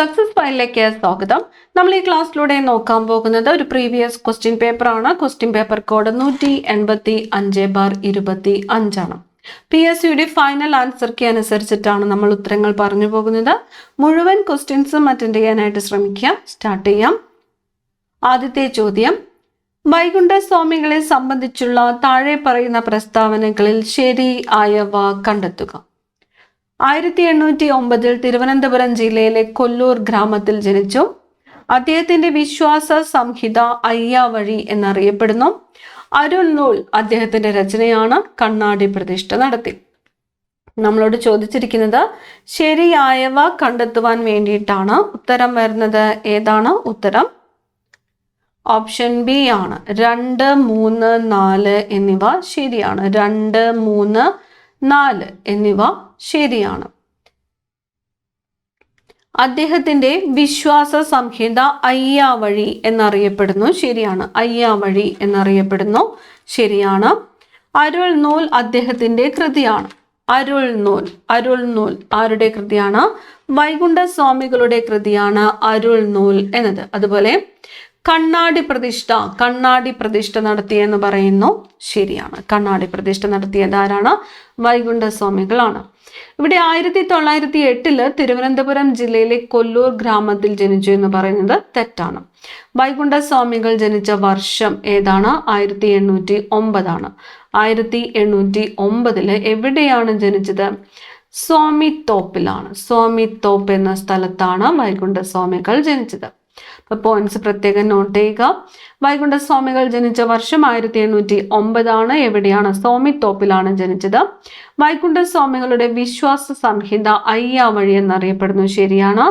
Success ഫയലിലേക്ക് സ്വാഗതം. നമ്മൾ ഈ ക്ലാസ്സിലൂടെ നോക്കാൻ പോകുന്നത് ഒരു പ്രീവിയസ് ക്വസ്റ്റ്യൻ പേപ്പർ ആണ്. ക്വസ്റ്റ്യൻ പേപ്പർ കോഡ് 185/25 ആണ്. PSCയുടെ ഫൈനൽ ആൻസർ കീ അനുസരിച്ചിട്ടാണ് നമ്മൾ ഉത്തരങ്ങൾ പറഞ്ഞു പോകുന്നത്. മുഴുവൻ ക്വസ്റ്റ്യൻസും അറ്റൻഡ് ചെയ്യാനായിട്ട് ശ്രമിക്കാം. സ്റ്റാർട്ട് ചെയ്യാം. ആദ്യത്തെ ചോദ്യം, വൈകുണ്ഠ സ്വാമികളെ സംബന്ധിച്ചുള്ള താഴെ പറയുന്ന പ്രസ്താവനകളിൽ ശരിയായവ കണ്ടെത്തുക. 1809 തിരുവനന്തപുരം ജില്ലയിലെ കൊല്ലൂർ ഗ്രാമത്തിൽ ജനിച്ചു. അദ്ദേഹത്തിന്റെ വിശ്വാസ സംഹിത അയ്യാവഴി എന്നറിയപ്പെടുന്നു. അരുൾനൂൽ അദ്ദേഹത്തിന്റെ രചനയാണ്. കണ്ണാടി പ്രതിഷ്ഠ നടത്തി. നമ്മളോട് ചോദിച്ചിരിക്കുന്നത് ശരിയായവ കണ്ടെത്തുവാൻ വേണ്ടിയിട്ടാണ്. ഉത്തരം വരുന്നത് ഏതാണ്? ഉത്തരം ഓപ്ഷൻ ബി ആണ്. 2, 3, 4 എന്നിവ ശരിയാണ്. 2, 3, 4 എന്നിവ ശരിയാണ്. അദ്ദേഹത്തിന്റെ വിശ്വാസ സംഹിത അയ്യാവഴി എന്നറിയപ്പെടുന്നു. ശരിയാണ്. അയ്യാവഴി എന്നറിയപ്പെടുന്നു. ശരിയാണ്. അരുൾനൂൽ അദ്ദേഹത്തിന്റെ കൃതിയാണ്. അരുൾനൂൽ ആരുടെ കൃതിയാണ്? വൈകുണ്ഠ സ്വാമികളുടെ കൃതിയാണ് അരുൾനൂൽ എന്നത്. അതുപോലെ കണ്ണാടി പ്രതിഷ്ഠ നടത്തിയെന്ന് പറയുന്നു. ശരിയാണ്. കണ്ണാടി പ്രതിഷ്ഠ നടത്തിയത് ആരാണ്? വൈകുണ്ഠ സ്വാമികളാണ്. ഇവിടെ 1908 തിരുവനന്തപുരം ജില്ലയിലെ കൊല്ലൂർ ഗ്രാമത്തിൽ ജനിച്ചു എന്ന് പറയുന്നത് തെറ്റാണ്. വൈകുണ്ഠ സ്വാമികൾ ജനിച്ച വർഷം ഏതാണ്? 1809 ആണ്. 1809 എവിടെയാണ് ജനിച്ചത്? സ്വാമിത്തോപ്പിലാണ്. സ്വാമിത്തോപ്പ് എന്ന സ്ഥലത്താണ് വൈകുണ്ഠ സ്വാമികൾ ജനിച്ചത്. അപ്പൊ പോയിന്റ്സ് പ്രത്യേകം നോട്ട് ചെയ്യുക. വൈകുണ്ഠ സ്വാമികൾ ജനിച്ച വർഷം 1809 ആണ്. എവിടെയാണ്? സ്വാമിത്തോപ്പിലാണ് ജനിച്ചത്. വൈകുണ്ഠ സ്വാമികളുടെ വിശ്വാസ സംഹിത അയ്യാവഴി എന്നറിയപ്പെടുന്നു. ശരിയാണ്.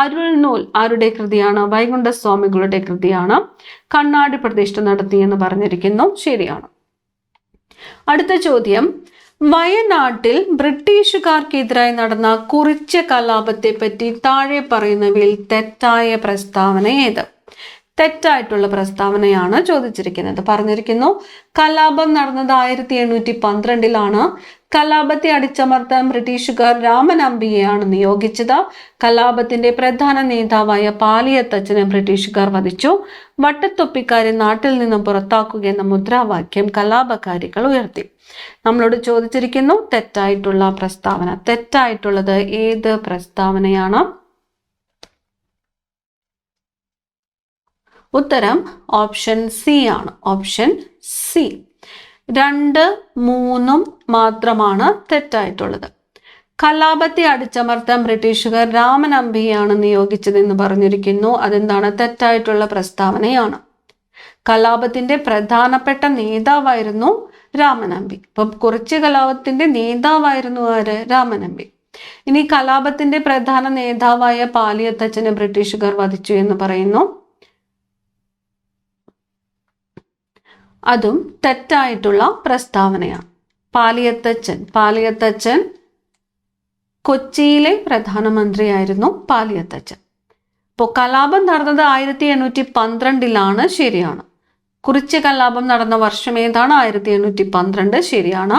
അരുൾനൂൽ ആരുടെ കൃതിയാണ്? വൈകുണ്ഠ സ്വാമികളുടെ കൃതിയാണ്. കണ്ണാടി പ്രതിഷ്ഠ നടത്തി എന്ന് പറഞ്ഞിരിക്കുന്നു. ശരിയാണ്. അടുത്ത ചോദ്യം, വയനാട്ടിൽ ബ്രിട്ടീഷുകാർക്കെതിരായി നടന്ന കുറിച്യ കലാപത്തെ പറ്റി താഴെ പറയുന്നവയിൽ തെറ്റായ പ്രസ്താവന ഏത്? തെറ്റായിട്ടുള്ള പ്രസ്താവനയാണ് ചോദിച്ചിരിക്കുന്നത്. പറഞ്ഞിരിക്കുന്നു കലാപം നടന്നത് 1812 കലാപത്തെ അടിച്ചമർത്താൻ ബ്രിട്ടീഷുകാർ രാമനമ്പിയെയാണ് നിയോഗിച്ചത്. കലാപത്തിന്റെ പ്രധാന നേതാവായ പാലിയത്തച്ഛനെ ബ്രിട്ടീഷുകാർ വധിച്ചു. വട്ടത്തൊപ്പിക്കാരെ നാട്ടിൽ നിന്നും പുറത്താക്കുക എന്ന മുദ്രാവാക്യം കലാപകാരികൾ ഉയർത്തി. നമ്മളോട് ചോദിച്ചിരിക്കുന്നു തെറ്റായിട്ടുള്ള പ്രസ്താവന. തെറ്റായിട്ടുള്ളത് ഏത് പ്രസ്താവനയാണ്? ഉത്തരം ഓപ്ഷൻ സി ആണ്. Option C. 2, 3 മാത്രമാണ് തെറ്റായിട്ടുള്ളത്. കലാപത്തെ അടിച്ചമർത്താൻ ബ്രിട്ടീഷുകാർ രാമനമ്പിയെയാണ് നിയോഗിച്ചതെന്ന് പറഞ്ഞിരിക്കുന്നു. അതെന്താണ്? തെറ്റായിട്ടുള്ള പ്രസ്താവനയാണ്. കലാപത്തിന്റെ പ്രധാനപ്പെട്ട നേതാവായിരുന്നു രാമനമ്പി. ഇപ്പം കുറിച്യ കലാപത്തിന്റെ നേതാവായിരുന്നു ആര്? രാമനമ്പി. ഇനി കലാപത്തിന്റെ പ്രധാന നേതാവായ പാലിയത്തച്ഛനെ ബ്രിട്ടീഷുകാർ വധിച്ചു എന്ന് പറയുന്നു. അതും തെറ്റായിട്ടുള്ള പ്രസ്താവനയാണ്. പാലിയത്തച്ഛൻ കൊച്ചിയിലെ പ്രധാനമന്ത്രിയായിരുന്നു പാലിയത്തച്ഛൻ. ഇപ്പോൾ കലാപം നടന്നത് 1812 ശരിയാണ്. കുറിച്യ കലാപം നടന്ന വർഷം ഏതാണ്? 1812. ശരിയാണ്.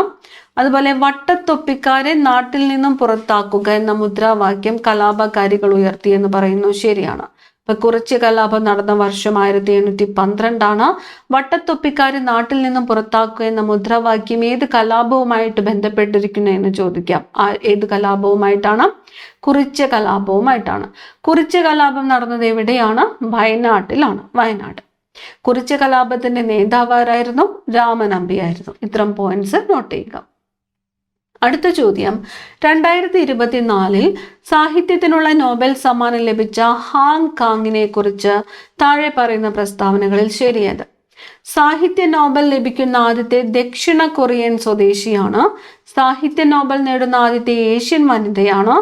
അതുപോലെ വട്ടത്തൊപ്പിക്കാരെ നാട്ടിൽ നിന്നും പുറത്താക്കുക എന്ന മുദ്രാവാക്യം കലാപകാരികൾ ഉയർത്തി എന്ന് പറയുന്നു. ശരിയാണ്. ഇപ്പൊ കുറിച്യ കലാപം നടന്ന വർഷം 1812. വട്ടത്തൊപ്പിക്കാരെ നാട്ടിൽ നിന്നും പുറത്താക്കുക എന്ന മുദ്രാവാക്യം ഏത് കലാപവുമായിട്ട് ബന്ധപ്പെട്ടിരിക്കുന്നു എന്ന് ചോദിക്കാം. ഏത് കലാപവുമായിട്ടാണ്? കുറിച്യ കലാപവുമായിട്ടാണ്. കുറിച്യ കലാപം നടന്നത് എവിടെയാണ്? വയനാട്ടിലാണ്. വയനാട്. കുറിച്യ കലാപത്തിന്റെ നേതാവാരായിരുന്നു? രാമനമ്പിയായിരുന്നു. ഇത്തരം പോയിന്റ്സ് നോട്ട് ചെയ്യുക. അടുത്ത ചോദ്യം, 2024 സാഹിത്യത്തിനുള്ള നോബൽ സമ്മാനം ലഭിച്ച ഹാങ്കാങ്ങിനെ കുറിച്ച് താഴെ പറയുന്ന പ്രസ്താവനകളിൽ ശരിയേത്? സാഹിത്യ നോബൽ ലഭിക്കുന്ന ആദ്യത്തെ ദക്ഷിണ കൊറിയൻ സ്വദേശിയാണ്. സാഹിത്യ നോബൽ നേടുന്ന ആദ്യത്തെ ഏഷ്യൻ വനിതയാണ്.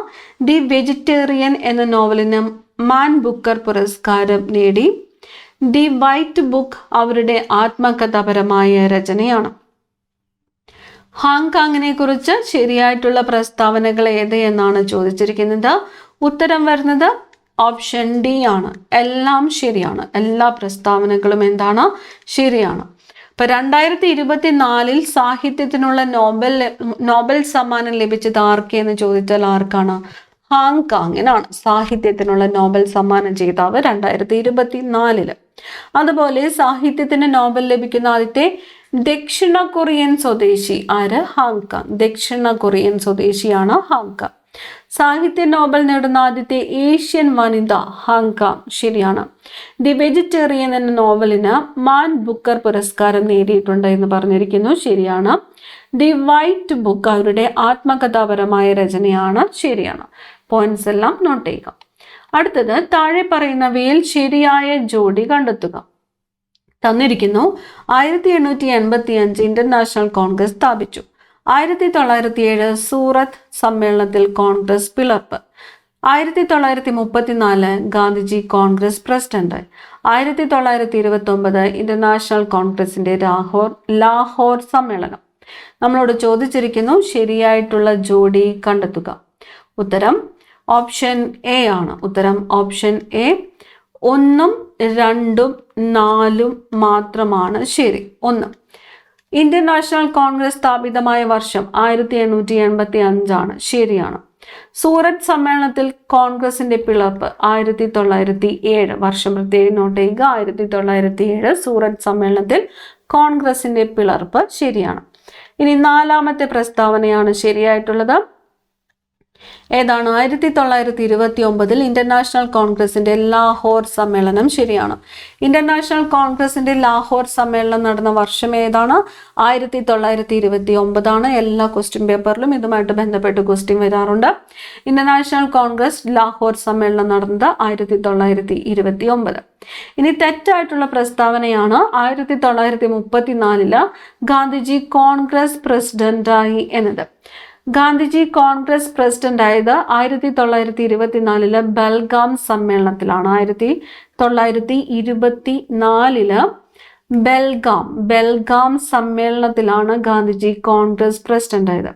ദി വെജിറ്റേറിയൻ എന്ന നോവലിന് മാൻ ബുക്കർ പുരസ്കാരം നേടി. ദി വൈറ്റ് ബുക്ക് അവരുടെ ആത്മകഥാപരമായ രചനയാണ്. ഹാങ്കാങ്ങിനെ കുറിച്ച് ശരിയായിട്ടുള്ള പ്രസ്താവനകൾ ഏത് എന്നാണ് ചോദിച്ചിരിക്കുന്നത്. ഉത്തരം വരുന്നത് ഓപ്ഷൻ ഡി ആണ്. എല്ലാം ശരിയാണ്. എല്ലാ പ്രസ്താവനകളും എന്താണ്? ശരിയാണ്. ഇപ്പൊ 2024 സാഹിത്യത്തിനുള്ള നോബൽ സമ്മാനം ലഭിച്ചത് ആർക്ക് എന്ന് ചോദിച്ചാൽ ആർക്കാണ്? ഹാങ്കാങ്ങിനാണ് സാഹിത്യത്തിനുള്ള നോബൽ സമ്മാന ജേതാവ് 2024. അതുപോലെ സാഹിത്യത്തിന് നോബൽ ലഭിക്കുന്ന ആദ്യത്തെ ദക്ഷിണ കൊറിയൻ സ്വദേശി ആര്? ഹാങ്കാങ്. ദക്ഷിണ കൊറിയൻ സ്വദേശിയാണ് ഹാങ്കാങ്. സാഹിത്യ നോബൽ നേടുന്ന ആദ്യത്തെ ഏഷ്യൻ വനിത ഹാങ്കാങ്. ശരിയാണ്. ദി വെജിറ്റേറിയൻ എന്ന നോവലിന് മാൻ ബുക്കർ പുരസ്കാരം നേടിയിട്ടുണ്ട് എന്ന് പറഞ്ഞിരിക്കുന്നു. ശരിയാണ്. ദി വൈറ്റ് ബുക്ക് അവരുടെ ആത്മകഥാപരമായ രചനയാണ്. ശരിയാണ്. പോയിന്റ്സ് എല്ലാം നോട്ട് ചെയ്യുക. അടുത്തത് താഴെ പറയുന്നവയിൽ ശരിയായ ജോഡി കണ്ടെത്തുക. തന്നിരിക്കുന്നു 1885 ഇന്റർനാഷണൽ കോൺഗ്രസ് സ്ഥാപിച്ചു. 1907 സൂറത്ത് സമ്മേളനത്തിൽ കോൺഗ്രസ് പിളർപ്പ്. 1934 ഗാന്ധിജി കോൺഗ്രസ് പ്രസിഡന്റ്. 1929 ഇന്റർനാഷണൽ കോൺഗ്രസിന്റെ ലാഹോർ സമ്മേളനം. നമ്മളോട് ചോദിച്ചിരിക്കുന്നു ശരിയായിട്ടുള്ള ജോഡി കണ്ടെത്തുക. ഉത്തരം ഓപ്ഷൻ എ ആണ്. ഉത്തരം ഓപ്ഷൻ എ. 1, 2, 4 മാത്രമാണ് ശരി. 1. ഇന്റർനാഷണൽ കോൺഗ്രസ് സ്ഥാപിതമായ വർഷം 1885 ആണ്. ശരിയാണ്. സൂറത്ത് സമ്മേളനത്തിൽ കോൺഗ്രസിന്റെ പിളർപ്പ് 1907. വർഷം പ്രത്യേകം നോട്ട് ചെയ്യുക. 1907 സൂറത്ത് സമ്മേളനത്തിൽ കോൺഗ്രസിന്റെ പിളർപ്പ്. ശരിയാണ്. ഇനി 4ാമത്തെ പ്രസ്താവനയാണ് ശരിയായിട്ടുള്ളത്. ഏതാണ്? 1929 ഇന്റർനാഷണൽ കോൺഗ്രസിന്റെ ലാഹോർ സമ്മേളനം. ശരിയാണ്. ഇന്റർനാഷണൽ കോൺഗ്രസിന്റെ ലാഹോർ സമ്മേളനം നടന്ന വർഷം ഏതാണ്? 1929 ആണ്. എല്ലാ ക്വസ്റ്റ്യൻ പേപ്പറിലും ഇതുമായിട്ട് ബന്ധപ്പെട്ട് ക്വസ്റ്റ്യൻ വരാറുണ്ട്. ഇന്റർനാഷണൽ കോൺഗ്രസ് ലാഹോർ സമ്മേളനം നടന്നത് 1929. ഇനി തെറ്റായിട്ടുള്ള പ്രസ്താവനയാണ് 1934 ഗാന്ധിജി കോൺഗ്രസ് പ്രസിഡന്റായി എന്നത്. ഗാന്ധിജി കോൺഗ്രസ് പ്രസിഡന്റ് ആയത് 1924 ബൽഗാം സമ്മേളനത്തിലാണ്. 1924 ബൽഗാം സമ്മേളനത്തിലാണ് ഗാന്ധിജി കോൺഗ്രസ് പ്രസിഡന്റ് ആയത്.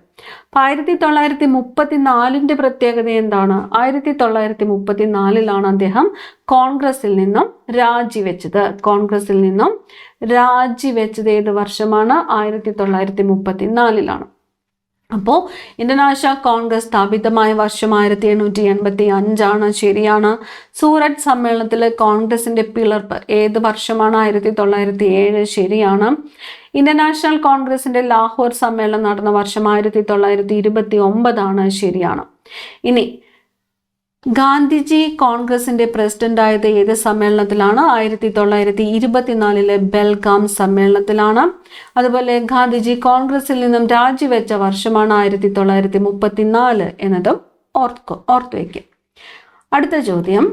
1934 പ്രത്യേകത എന്താണ്? 1934 അദ്ദേഹം കോൺഗ്രസിൽ നിന്നും രാജിവെച്ചത് ഏത് വർഷമാണ്? 1934. അപ്പോൾ ഇന്റർനാഷണൽ കോൺഗ്രസ് സ്ഥാപിതമായ വർഷം 1885 ആണ്. ശരിയാണ്. സൂറത്ത് സമ്മേളനത്തിലെ കോൺഗ്രസിന്റെ പിളർപ്പ് ഏത് വർഷമാണ്? 1907. ശരിയാണ്. ഇന്റർനാഷണൽ കോൺഗ്രസിന്റെ ലാഹോർ സമ്മേളനം നടന്ന വർഷം 1929 ആണ്. ശരിയാണ്. ഇനി ഗാന്ധിജി കോൺഗ്രസിന്റെ പ്രസിഡന്റ് ആയത് ഏത് സമ്മേളനത്തിലാണ്? 1924 ബൽഗാം സമ്മേളനത്തിലാണ്. അതുപോലെ ഗാന്ധിജി കോൺഗ്രസിൽ നിന്നും രാജിവെച്ച വർഷമാണ് 1934 എന്നതും ഓർത്തു വയ്ക്കുക. അടുത്ത ചോദ്യം,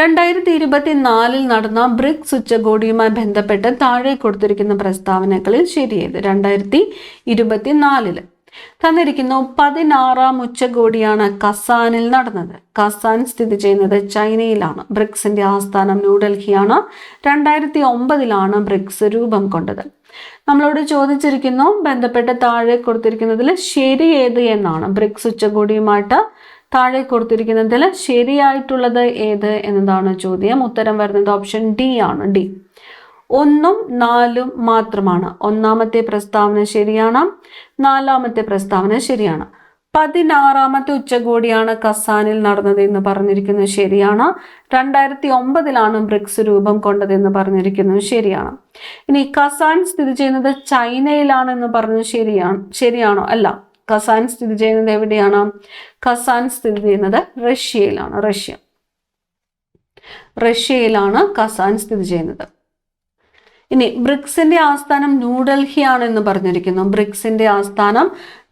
2024 നടന്ന ബ്രിക്സ് ഉച്ചകോടിയുമായി ബന്ധപ്പെട്ട് താഴെ കൊടുത്തിരിക്കുന്ന പ്രസ്താവനകളിൽ ശരിയേത്? 2024 തന്നിരിക്കുന്നു 16ാം ഉച്ചകോടിയാണ് കസാനിൽ നടന്നത്. കസാൻ സ്ഥിതി ചെയ്യുന്നത് ചൈനയിലാണ്. ബ്രിക്സിന്റെ ആസ്ഥാനം ന്യൂഡൽഹിയാണ്. 2009 ബ്രിക്സ് രൂപം കൊണ്ടത്. നമ്മളോട് ചോദിച്ചിരിക്കുന്നു ബന്ധപ്പെട്ട് താഴെ കൊടുത്തിരിക്കുന്നതിൽ ശരി ഏത് എന്നാണ്. ബ്രിക്സ് ഉച്ചകോടിയുമായിട്ട് താഴെ കൊടുത്തിരിക്കുന്നതിൽ ശരിയായിട്ടുള്ളത് ഏത് എന്നതാണ് ചോദ്യം. ഉത്തരം വരുന്നത് ഓപ്ഷൻ ഡി ആണ്. ഡി. 1, 4 മാത്രമാണ്. 1ാമത്തെ പ്രസ്താവന ശരിയാണ്. 4ാമത്തെ പ്രസ്താവന ശരിയാണ്. 16ാമത്തെ ഉച്ചകോടിയാണ് കസാനിൽ നടന്നത് എന്ന് പറഞ്ഞിരിക്കുന്നത് ശരിയാണ്. 2009 ബ്രിക്സ് രൂപം കൊണ്ടതെന്ന് പറഞ്ഞിരിക്കുന്നത് ശരിയാണ്. ഇനി കസാൻ സ്ഥിതി ചെയ്യുന്നത് ചൈനയിലാണെന്ന് പറഞ്ഞു ശരിയാണോ? അല്ല. കസാൻ സ്ഥിതി ചെയ്യുന്നത് എവിടെയാണ്? കസാൻ സ്ഥിതി ചെയ്യുന്നത് റഷ്യയിലാണ്. റഷ്യയിലാണ് കസാൻ സ്ഥിതി ചെയ്യുന്നത്. ഇനി ബ്രിക്സിന്റെ ആസ്ഥാനം ന്യൂഡൽഹി ആണെന്ന് പറഞ്ഞിരിക്കുന്നു. ബ്രിക്സിന്റെ ആസ്ഥാനം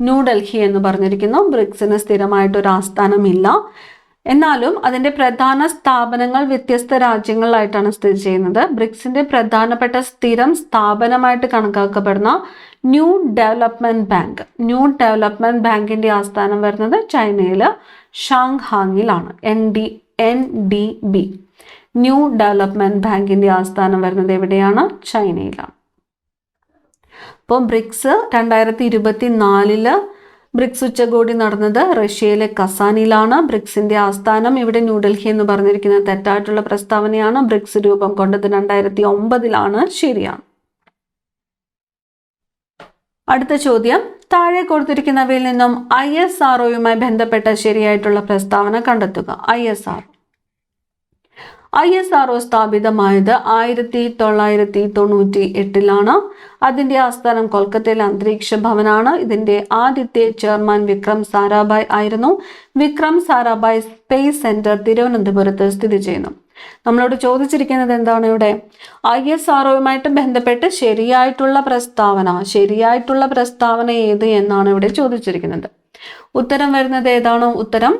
ന്യൂഡൽഹി എന്ന് പറഞ്ഞിരിക്കുന്നു. ബ്രിക്സിന് സ്ഥിരമായിട്ടൊരു ആസ്ഥാനം ഇല്ല. എന്നാലും അതിന്റെ പ്രധാന സ്ഥാപനങ്ങൾ വ്യത്യസ്ത രാജ്യങ്ങളിലായിട്ടാണ് സ്ഥിതി ചെയ്യുന്നത്. ബ്രിക്സിന്റെ പ്രധാനപ്പെട്ട സ്ഥിരം സ്ഥാപനമായിട്ട് കണക്കാക്കപ്പെടുന്ന ന്യൂ ഡെവലപ്മെന്റ് ബാങ്കിന്റെ ആസ്ഥാനം വരുന്നത് ചൈനയിലെ ഷാങ്ഹാങ്ങിലാണ്. NDB ന്യൂ ഡെവലപ്മെന്റ് ബാങ്കിന്റെ ആസ്ഥാനം വരുന്നത് എവിടെയാണ്? ചൈനയിലാണ്. അപ്പോൾ ബ്രിക്സ് 2024 ബ്രിക്സ് ഉച്ചകോടി നടന്നത് റഷ്യയിലെ കസാനിലാണ്. ബ്രിക്സിന്റെ ആസ്ഥാനം ഇവിടെ ന്യൂഡൽഹി എന്ന് പറഞ്ഞിരിക്കുന്നത് തെറ്റായിട്ടുള്ള പ്രസ്താവനയാണ്. ബ്രിക്സ് രൂപം കൊണ്ടത് 2009 ശരിയാണ്. അടുത്ത ചോദ്യം, താഴെ കൊടുത്തിരിക്കുന്നവയിൽ നിന്നും ISROയുമായി ബന്ധപ്പെട്ട ശരിയായിട്ടുള്ള പ്രസ്താവന കണ്ടെത്തുക. ISRO സ്ഥാപിതമായത് 1998 അതിന്റെ ആസ്ഥാനം കൊൽക്കത്തയിലെ അന്തരീക്ഷ ഭവനാണ്. ഇതിന്റെ ആദ്യത്തെ ചെയർമാൻ വിക്രം സാരാഭായ് ആയിരുന്നു. വിക്രം സാരാഭായ് സ്പേസ് സെന്റർ തിരുവനന്തപുരത്ത് സ്ഥിതി ചെയ്യുന്നു. നമ്മളോട് ചോദിച്ചിരിക്കുന്നത് എന്താണ് ഇവിടെ? ISROയുമായിട്ട് ബന്ധപ്പെട്ട് ശരിയായിട്ടുള്ള പ്രസ്താവന ഏത് എന്നാണ് ഇവിടെ ചോദിച്ചിരിക്കുന്നത്. ഉത്തരം വരുന്നത് ഏതാണ്? ഉത്തരം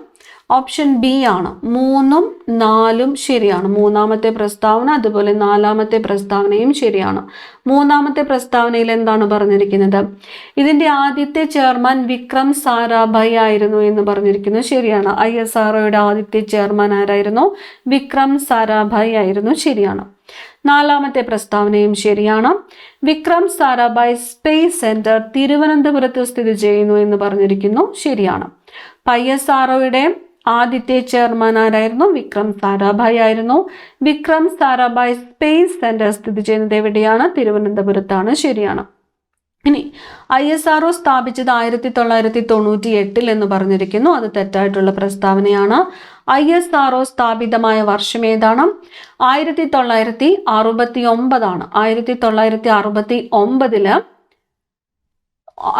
ഓപ്ഷൻ ബി ആണ്. 3ഉം 4ഉം ശരിയാണ്. മൂന്നാമത്തെ പ്രസ്താവന അതുപോലെ നാലാമത്തെ പ്രസ്താവനയും ശരിയാണ്. മൂന്നാമത്തെ പ്രസ്താവനയിൽ എന്താണ് പറഞ്ഞിരിക്കുന്നത്? ഇതിന്റെ ആദ്യത്തെ ചെയർമാൻ വിക്രം സാരാഭായ് ആയിരുന്നു എന്ന് പറഞ്ഞിരിക്കുന്നു. ശരിയാണ്. ISROയുടെ ആദ്യത്തെ ചെയർമാൻ ആരായിരുന്നു? വിക്രം സാരാഭായ് ആയിരുന്നു. ശരിയാണ്. നാലാമത്തെ പ്രസ്താവനയും ശരിയാണ്. വിക്രം സാരാഭായ് സ്പേസ് സെന്റർ തിരുവനന്തപുരത്ത് സ്ഥിതി ചെയ്യുന്നു എന്ന് പറഞ്ഞിരിക്കുന്നു. ശരിയാണ്. ISROയുടെ ആദ്യത്തെ ചെയർമാൻ ആരായിരുന്നു? വിക്രം സാരാഭായ് ആയിരുന്നു. വിക്രം സാരാഭായ് സ്പേസ് സെന്റർ സ്ഥിതി ചെയ്യുന്നത് എവിടെയാണ്? തിരുവനന്തപുരത്താണ്. ശരിയാണ്. ഇനി ISRO സ്ഥാപിച്ചത് 1998 എന്ന് പറഞ്ഞിരിക്കുന്നു. അത് തെറ്റായിട്ടുള്ള പ്രസ്താവനയാണ്. ISRO സ്ഥാപിതമായ വർഷം ഏതാണ്? 1969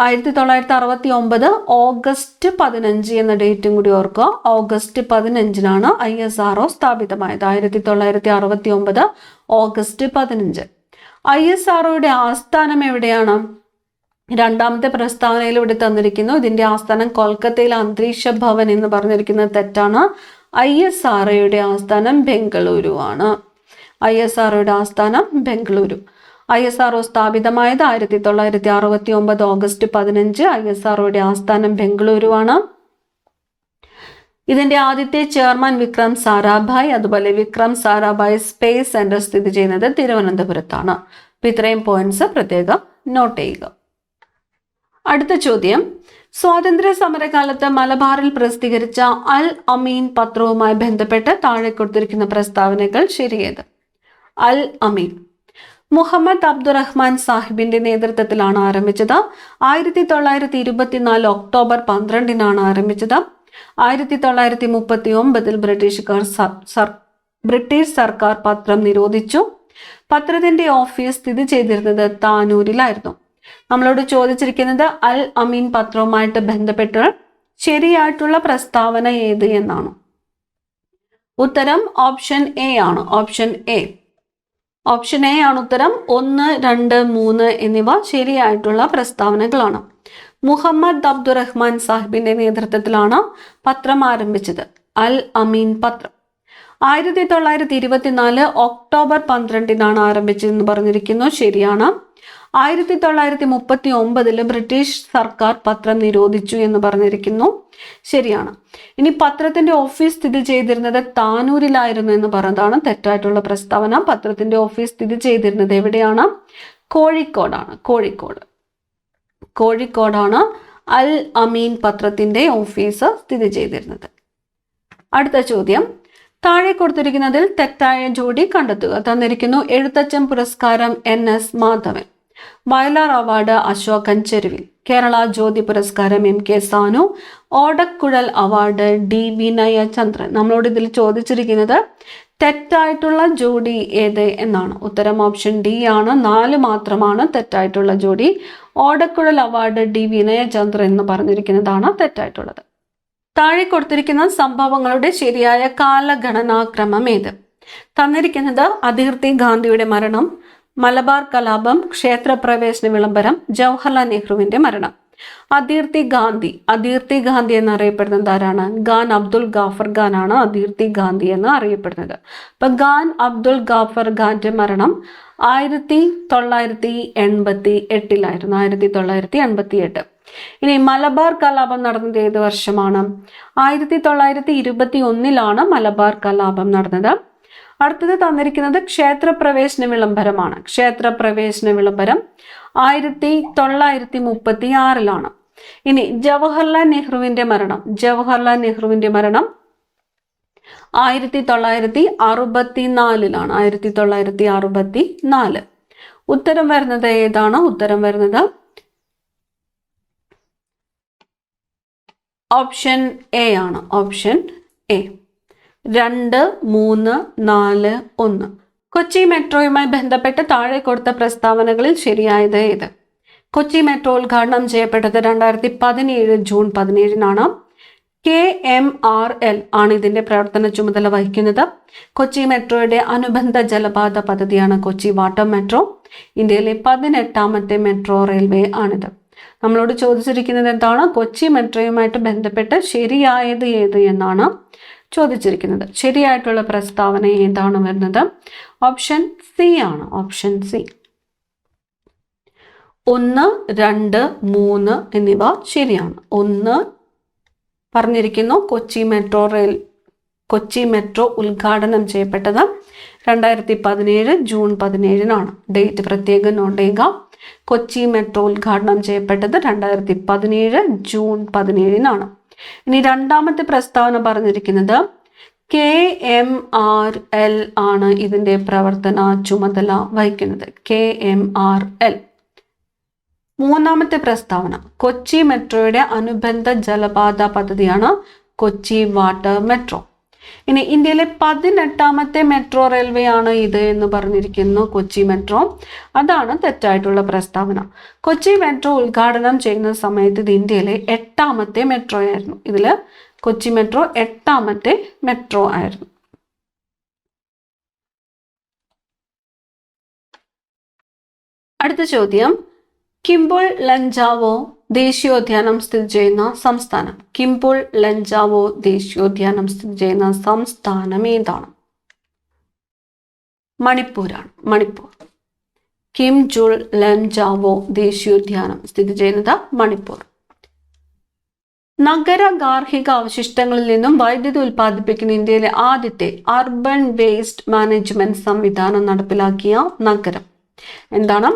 1969 ഓഗസ്റ്റ് 15 എന്ന ഡേറ്റും കൂടി ഓർക്കുക. ഓഗസ്റ്റ് 15 ISRO സ്ഥാപിതമായത്. 1969 ഓഗസ്റ്റ് 15. ISROയുടെ ആസ്ഥാനം എവിടെയാണ്? രണ്ടാമത്തെ പ്രസ്താവനയിൽ ഇവിടെ തന്നിരിക്കുന്നു. ഇതിന്റെ ആസ്ഥാനം കൊൽക്കത്തയിലെ അന്തരീക്ഷ ഭവൻ എന്ന് പറഞ്ഞിരിക്കുന്നത് തെറ്റാണ്. ISROയുടെ ആസ്ഥാനം ബംഗളൂരു ആണ്. ISROയുടെ ആസ്ഥാനം ബംഗളൂരു. ISRO സ്ഥാപിതമായത് 1969 ഓഗസ്റ്റ് 15. ISROയുടെ ആസ്ഥാനം ബംഗളൂരു ആണ്. ഇതിന്റെ ആദ്യത്തെ ചെയർമാൻ വിക്രം സാരാഭായ്. അതുപോലെ വിക്രം സാരാഭായ് സ്പേസ് സെന്റർ സ്ഥിതി ചെയ്യുന്നത് തിരുവനന്തപുരത്താണ്. അപ്പൊ ഇത്രയും പോയിന്റ്സ് പ്രത്യേകം നോട്ട് ചെയ്യുക. അടുത്ത ചോദ്യം, സ്വാതന്ത്ര്യ സമരകാലത്ത് മലബാറിൽ പ്രസിദ്ധീകരിച്ച അൽ അമീൻ പത്രവുമായി ബന്ധപ്പെട്ട് താഴെ കൊടുത്തിരിക്കുന്ന പ്രസ്താവനകൾ ശരിയേത്? അൽ അമീൻ മുഹമ്മദ് അബ്ദുറഹ്മാൻ സാഹിബിന്റെ നേതൃത്വത്തിലാണ് ആരംഭിച്ചത്. 1924 ഒക്ടോബർ 12 ആരംഭിച്ചത്. 1939 ബ്രിട്ടീഷ് സർക്കാർ പത്രം നിരോധിച്ചു. പത്രത്തിന്റെ ഓഫീസ് സ്ഥിതി ചെയ്തിരുന്നത് താനൂരിലായിരുന്നു. നമ്മളോട് ചോദിച്ചിരിക്കുന്നത് അൽ അമീൻ പത്രവുമായിട്ട് ബന്ധപ്പെട്ട് ശരിയായിട്ടുള്ള പ്രസ്താവന ഏത് എന്നാണ്. ഉത്തരം ഓപ്ഷൻ എ ആണ്. ഓപ്ഷൻ എ ആണ് ഉത്തരം. 1, 2, 3 എന്നിവ ശരിയായിട്ടുള്ള പ്രസ്താവനകളാണ്. മുഹമ്മദ് അബ്ദുറഹ്മാൻ സാഹിബിന്റെ നേതൃത്വത്തിലാണ് പത്രം ആരംഭിച്ചത്. അൽ അമീൻ പത്രം 1924 ഒക്ടോബർ 12 ആരംഭിച്ചതെന്ന് പറഞ്ഞിരിക്കുന്നു. ശരിയാണ്. 1939 ബ്രിട്ടീഷ് സർക്കാർ പത്രം നിരോധിച്ചു എന്ന് പറഞ്ഞിരിക്കുന്നു. ശരിയാണ്. ഇനി പത്രത്തിന്റെ ഓഫീസ് സ്ഥിതി ചെയ്തിരുന്നത് താനൂരിലായിരുന്നു എന്ന് പറഞ്ഞതാണ് തെറ്റായിട്ടുള്ള പ്രസ്താവന. പത്രത്തിന്റെ ഓഫീസ് സ്ഥിതി ചെയ്തിരുന്നത് എവിടെയാണ്? കോഴിക്കോടാണ്. കോഴിക്കോടാണ് അൽ അമീൻ പത്രത്തിന്റെ ഓഫീസ് സ്ഥിതി ചെയ്തിരുന്നത്. അടുത്ത ചോദ്യം, താഴെ കൊടുത്തിരിക്കുന്നതിൽ തെറ്റായ ജോഡി കണ്ടെത്തുക. തന്നിരിക്കുന്നു. എഴുത്തച്ഛൻ പുരസ്കാരം NS മാധവൻ, വയലാർ അവാർഡ് അശോകൻ ചെരുവിൽ, കേരള ജ്യോതി പുരസ്കാരം MK സാനു, ഓടക്കുഴൽ അവാർഡ് D വിനയചന്ദ്രൻ. നമ്മളോട് ഇതിൽ ചോദിച്ചിരിക്കുന്നത് തെറ്റായിട്ടുള്ള ജോഡി ഏത് എന്നാണ്. ഉത്തരം ഓപ്ഷൻ D ആണ്. 4 മാത്രമാണ് തെറ്റായിട്ടുള്ള ജോഡി. ഓടക്കുഴൽ അവാർഡ് D വിനയചന്ദ്രൻ എന്ന് പറഞ്ഞിരിക്കുന്നതാണ് തെറ്റായിട്ടുള്ളത്. താഴെ കൊടുത്തിരിക്കുന്ന സംഭവങ്ങളുടെ ശരിയായ കാലഗണനാക്രമം ഏത്? തന്നിരിക്കുന്നത് അധീർത്തി ഗാന്ധിയുടെ മരണം, മലബാർ കലാപം, ക്ഷേത്രപ്രവേശന വിളംബരം, ജവഹർലാൽ നെഹ്റുവിന്റെ മരണം. അധീർത്തി ഗാന്ധി എന്നറിയപ്പെടുന്നത് ആരാണ്? ഖാൻ അബ്ദുൽ ഗാഫർ ഖാൻ ആണ് അധീർത്തി ഗാന്ധി എന്ന് അറിയപ്പെടുന്നത്. അപ്പൊ ഖാൻ അബ്ദുൽ ഗാഫർ ഖാന്റെ മരണം 1988 1988. ഇനി മലബാർ കലാപം നടന്നത് ഏത് വർഷമാണ്? 1921 മലബാർ കലാപം നടന്നത്. അടുത്തത് തന്നിരിക്കുന്നത് ക്ഷേത്രപ്രവേശന വിളംബരമാണ്. ക്ഷേത്രപ്രവേശന വിളംബരം 1936. ഇനി ജവഹർലാൽ നെഹ്റുവിന്റെ മരണം 1964. 1964. ഉത്തരം വരുന്നത് ഏതാണ്? ഉത്തരം വരുന്നത് ഓപ്ഷൻ എ ആണ്. Option A. 2, 3, 4, 1. കൊച്ചി മെട്രോയുമായി ബന്ധപ്പെട്ട് താഴെ കൊടുത്ത പ്രസ്താവനകളിൽ ശരിയായത് ഏത്? കൊച്ചി മെട്രോ ഉദ്ഘാടനം ചെയ്യപ്പെട്ടത് 2017 ജൂൺ 17 KMRL ആണ് ഇതിന്റെ പ്രവർത്തന ചുമതല വഹിക്കുന്നത്. കൊച്ചി മെട്രോയുടെ അനുബന്ധ ജലപാത പദ്ധതിയാണ് കൊച്ചി വാട്ടർ മെട്രോ. ഇന്ത്യയിലെ 18ാമത്തെ മെട്രോ റെയിൽവേ ആണിത്. നമ്മളോട് ചോദിച്ചിരിക്കുന്നത് എന്താണ്? കൊച്ചി മെട്രോയുമായിട്ട് ബന്ധപ്പെട്ട് ശരിയായത് ഏത് എന്നാണ് ചോദിച്ചിരിക്കുന്നത്. ശരിയായിട്ടുള്ള പ്രസ്താവന ഏതാണ് വരുന്നത്? ഓപ്ഷൻ സി ആണ്. Option C. 1, 2, 3 എന്നിവ ശരിയാണ്. 1 പറഞ്ഞിരിക്കുന്നു കൊച്ചി മെട്രോ ഉദ്ഘാടനം ചെയ്യപ്പെട്ടത് 2017 ജൂൺ 17 ഡേറ്റ് പ്രത്യേകം നോട്ട് ചെയ്യുക. കൊച്ചി മെട്രോ ഉദ്ഘാടനം ചെയ്യപ്പെട്ടത് 2017 ജൂൺ 17 ഇനി രണ്ടാമത്തെ പ്രസ്താവന പറഞ്ഞിരിക്കുന്നത് KMRL ആണ് ഇതിന്റെ പ്രവർത്തന ചുമതല വഹിക്കുന്നത്. KMRL. മൂന്നാമത്തെ പ്രസ്താവന കൊച്ചി മെട്രോയുടെ അനുബന്ധ ജലപാത പദ്ധതിയാണ് കൊച്ചി വാട്ടർ മെട്രോ. ഇനി ഇന്ത്യയിലെ 18ാമത്തെ മെട്രോ റെയിൽവേ ആണ് ഇത് എന്ന് പറഞ്ഞിരിക്കുന്നു കൊച്ചി മെട്രോ. അതാണ് തെറ്റായിട്ടുള്ള പ്രസ്താവന. കൊച്ചി മെട്രോ ഉദ്ഘാടനം ചെയ്യുന്ന സമയത്ത് ഇത് ഇന്ത്യയിലെ 8ാമത്തെ മെട്രോ ആയിരുന്നു. ഇതില് കൊച്ചി മെട്രോ 8ാമത്തെ മെട്രോ ആയിരുന്നു. അടുത്ത ചോദ്യം, കിംബുൾ ലഞ്ചാവോ ദേശീയോദ്യാനം സ്ഥിതി ചെയ്യുന്ന സംസ്ഥാനം. കിംബുൾ ലഞ്ചാവോ ദേശീയോദ്യാനം സ്ഥിതി ചെയ്യുന്ന സംസ്ഥാനം ഏതാണ്? മണിപ്പൂരാണ്. മണിപ്പൂർ. കിംജുൾ ലഞ്ചാവോ ദേശീയോദ്യാനം സ്ഥിതി ചെയ്യുന്നത് മണിപ്പൂർ. നഗര ഗാർഹിക അവശിഷ്ടങ്ങളിൽ നിന്നും വൈദ്യുതി ഉൽപ്പാദിപ്പിക്കുന്ന ഇന്ത്യയിലെ ആദ്യത്തെ അർബൻ വേസ്റ്റ് മാനേജ്മെന്റ് സംവിധാനം നടപ്പിലാക്കിയ നഗരം എന്താണ്?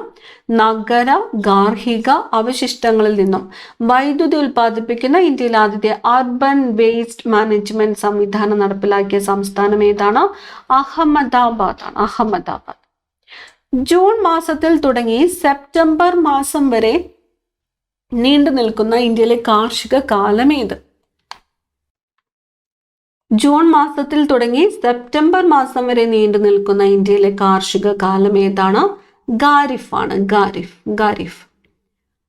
നഗര ഗാർഹിക അവശിഷ്ടങ്ങളിൽ നിന്നും വൈദ്യുതി ഉൽപ്പാദിപ്പിക്കുന്ന ഇന്ത്യയിലെ ആദ്യത്തെ അർബൻ വേസ്റ്റ് മാനേജ്മെന്റ് സംവിധാനം നടപ്പിലാക്കിയ സംസ്ഥാനം ഏതാണ്? അഹമ്മദാബാദ് ആണ്. അഹമ്മദാബാദ്. ജൂൺ മാസത്തിൽ തുടങ്ങി സെപ്റ്റംബർ മാസം വരെ നീണ്ടു നിൽക്കുന്ന ഇന്ത്യയിലെ കാർഷിക കാലം ഏത്? ജൂൺ മാസത്തിൽ തുടങ്ങി സെപ്റ്റംബർ മാസം വരെ നീണ്ടു നിൽക്കുന്ന ഇന്ത്യയിലെ കാർഷിക കാലം ഏതാണ്? ഖാരിഫ് ആണ്. ഖാരിഫ്.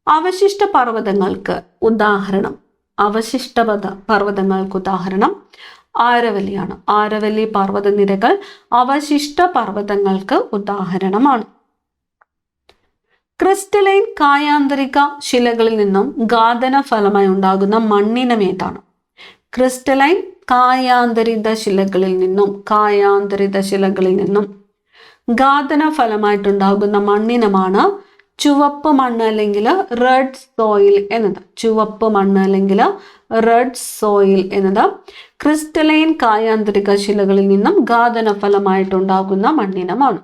അവശിഷ്ട പർവ്വതങ്ങൾക്ക് ഉദാഹരണം. പർവ്വതങ്ങൾക്ക് ഉദാഹരണം ആരവല്ലിയാണ്. ആരവല്ലി പർവ്വതനിരകൾ അവശിഷ്ട പർവ്വതങ്ങൾക്ക് ഉദാഹരണമാണ്. ക്രിസ്റ്റലൈൻ കായാന്തരിക ശിലകളിൽ നിന്നും ഘാതന ഫലമായി ഉണ്ടാകുന്ന മണ്ണിനം ഏതാണ്? ക്രിസ്റ്റലൈൻ കായാന്തരിത ശിലകളിൽ നിന്നും ഘാതന ഫലമായിട്ടുണ്ടാകുന്ന മണ്ണിനമാണ് ചുവപ്പ് മണ്ണ് അല്ലെങ്കിൽ റെഡ് സോയിൽ എന്നത്. ചുവപ്പ് മണ്ണ് അല്ലെങ്കിൽ റെഡ് സോയിൽ എന്നത് ക്രിസ്റ്റലൈൻ കായാന്തരിക ശിലകളിൽ നിന്നും ഘാതന ഫലമായിട്ടുണ്ടാകുന്ന മണ്ണിനമാണ്.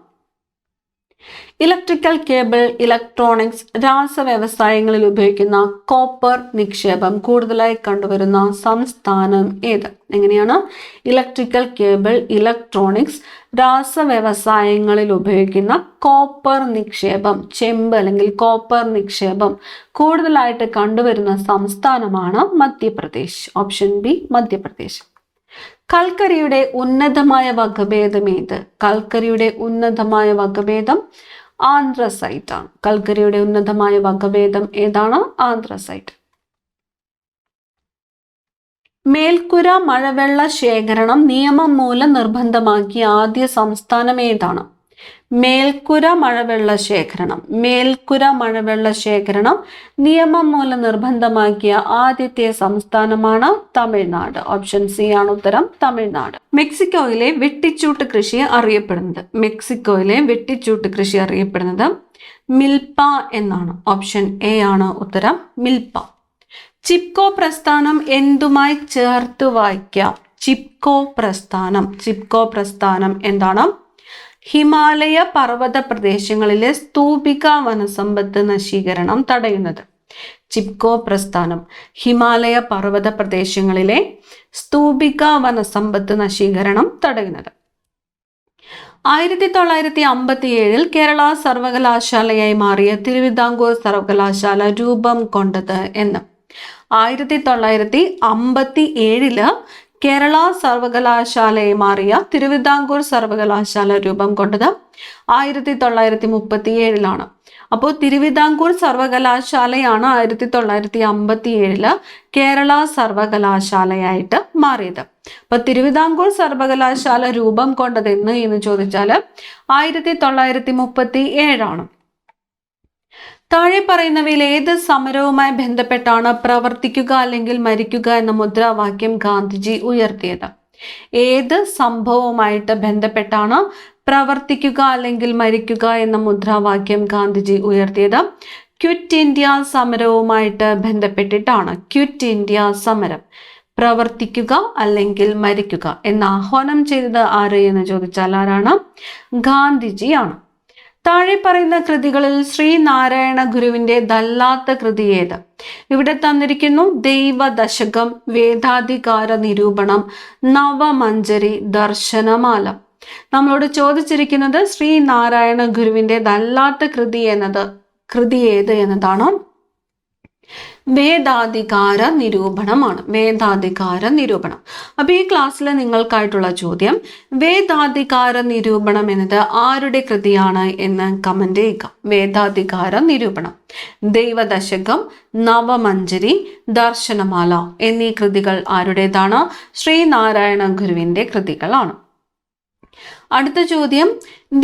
ഇലക്ട്രിക്കൽ കേബിൾ, ഇലക്ട്രോണിക്സ്, രാസവ്യവസായങ്ങളിൽ ഉപയോഗിക്കുന്ന കോപ്പർ നിക്ഷേപം കൂടുതലായി കണ്ടുവരുന്ന സംസ്ഥാനം ഏത്? എങ്ങനെയാണ്? ഇലക്ട്രിക്കൽ കേബിൾ, ഇലക്ട്രോണിക്സ്, രാസവ്യവസായങ്ങളിൽ ഉപയോഗിക്കുന്ന കോപ്പർ നിക്ഷേപം, ചെമ്പ് അല്ലെങ്കിൽ കോപ്പർ നിക്ഷേപം കൂടുതലായിട്ട് കണ്ടുവരുന്ന സംസ്ഥാനമാണ് മധ്യപ്രദേശ്. Option B, Madhya Pradesh. കൽക്കരിയുടെ ഉന്നതമായ വകഭേദം ഏത്? കൽക്കരിയുടെ ഉന്നതമായ വകഭേദം ആന്ത്രസൈറ്റ് ആണ്. കൽക്കരിയുടെ ഉന്നതമായ വകഭേദം ഏതാണ്? ആന്ത്രസൈറ്റ്. മേൽക്കുര മഴവെള്ള ശേഖരണം നിയമം മൂലം നിർബന്ധമാക്കിയ ആദ്യ സംസ്ഥാനം ഏതാണ്? മേൽക്കുര മഴവെള്ള ശേഖരണം നിയമം മൂലം നിർബന്ധമാക്കിയ ആദ്യത്തെ സംസ്ഥാനമാണ് തമിഴ്നാട്. ഓപ്ഷൻ സി ആണ് ഉത്തരം, തമിഴ്നാട്. മെക്സിക്കോയിലെ വെട്ടിച്ചൂട്ട് കൃഷി അറിയപ്പെടുന്നത് മിൽപ്പ എന്നാണ്. ഓപ്ഷൻ എ ആണ് ഉത്തരം, മിൽപ്പ. ചിപ്കോ പ്രസ്ഥാനം എന്തുമായി ചേർത്ത് വായിക്കാം? ചിപ്കോ പ്രസ്ഥാനം എന്താണ്? ഹിമാലയ പർവ്വത പ്രദേശങ്ങളിലെ സ്തൂപിക വനസമ്പത്ത് നശീകരണം തടയുന്നത്. ചിപ്കോ പ്രസ്ഥാനം ഹിമാലയ പർവ്വത പ്രദേശങ്ങളിലെ സ്തൂപിക വനസമ്പത്ത് നശീകരണം തടയുന്നത്. 1957 കേരള സർവകലാശാലയായി മാറിയ തിരുവിതാംകൂർ സർവകലാശാല രൂപം കൊണ്ടത് എന്ന്. 1957 കേരള സർവകലാശാലയെ മാറിയ തിരുവിതാംകൂർ സർവകലാശാല രൂപം കൊണ്ടത് 1937 അപ്പോൾ തിരുവിതാംകൂർ സർവകലാശാലയാണ് 1957 കേരള സർവകലാശാലയായിട്ട് മാറിയത്. അപ്പൊ തിരുവിതാംകൂർ സർവകലാശാല രൂപം കൊണ്ടത് എന്ന് ചോദിച്ചാൽ 1937. താഴെ പറയുന്നവയിൽ ഏത് സമരവുമായി ബന്ധപ്പെട്ടാണ് പ്രവർത്തിക്കുക അല്ലെങ്കിൽ മരിക്കുക എന്ന മുദ്രാവാക്യം ഗാന്ധിജി ഉയർത്തിയത്? ഏത് സംഭവവുമായിട്ട് ബന്ധപ്പെട്ടാണ് പ്രവർത്തിക്കുക അല്ലെങ്കിൽ മരിക്കുക എന്ന മുദ്രാവാക്യം ഗാന്ധിജി ഉയർത്തിയത്? ക്വിറ്റ് ഇന്ത്യ സമരവുമായിട്ട് ബന്ധപ്പെട്ടിട്ടാണ്. ക്വിറ്റ് ഇന്ത്യ സമരം, പ്രവർത്തിക്കുക അല്ലെങ്കിൽ മരിക്കുക എന്ന് ആഹ്വാനം ചെയ്തത് ആര് എന്ന് ചോദിച്ചാൽ ആരാണ്? ഗാന്ധിജിയാണ്. താഴെ പറയുന്ന കൃതികളിൽ ശ്രീനാരായണ ഗുരുവിന്റെ ദല്ലാത്ത കൃതി ഏത്? ഇവിടെ തന്നിരിക്കുന്നു ദൈവദശകം, വേദാധികാര നിരൂപണം, നവമഞ്ജരി, ദർശനമാല. നമ്മളോട് ചോദിച്ചിരിക്കുന്നത് ശ്രീനാരായണ ഗുരുവിന്റെ ദല്ലാത്ത കൃതി ഏത് എന്നതാണ്. വേദാധികാര നിരൂപണമാണ്. വേദാധികാര നിരൂപണം. അപ്പൊ ഈ ക്ലാസ്സിൽ നിങ്ങൾക്കായിട്ടുള്ള ചോദ്യം, വേദാധികാര നിരൂപണം എന്നത് ആരുടെ കൃതിയാണ് എന്ന് കമന്റ് ചെയ്യുക. വേദാധികാര നിരൂപണം, ദൈവദശകം, നവമഞ്ജരി, ദർശനമാല എന്നീ കൃതികൾ ആരുടേതാണ്? ശ്രീനാരായണ ഗുരുവിന്റെ കൃതികളാണ്. അടുത്ത ചോദ്യം,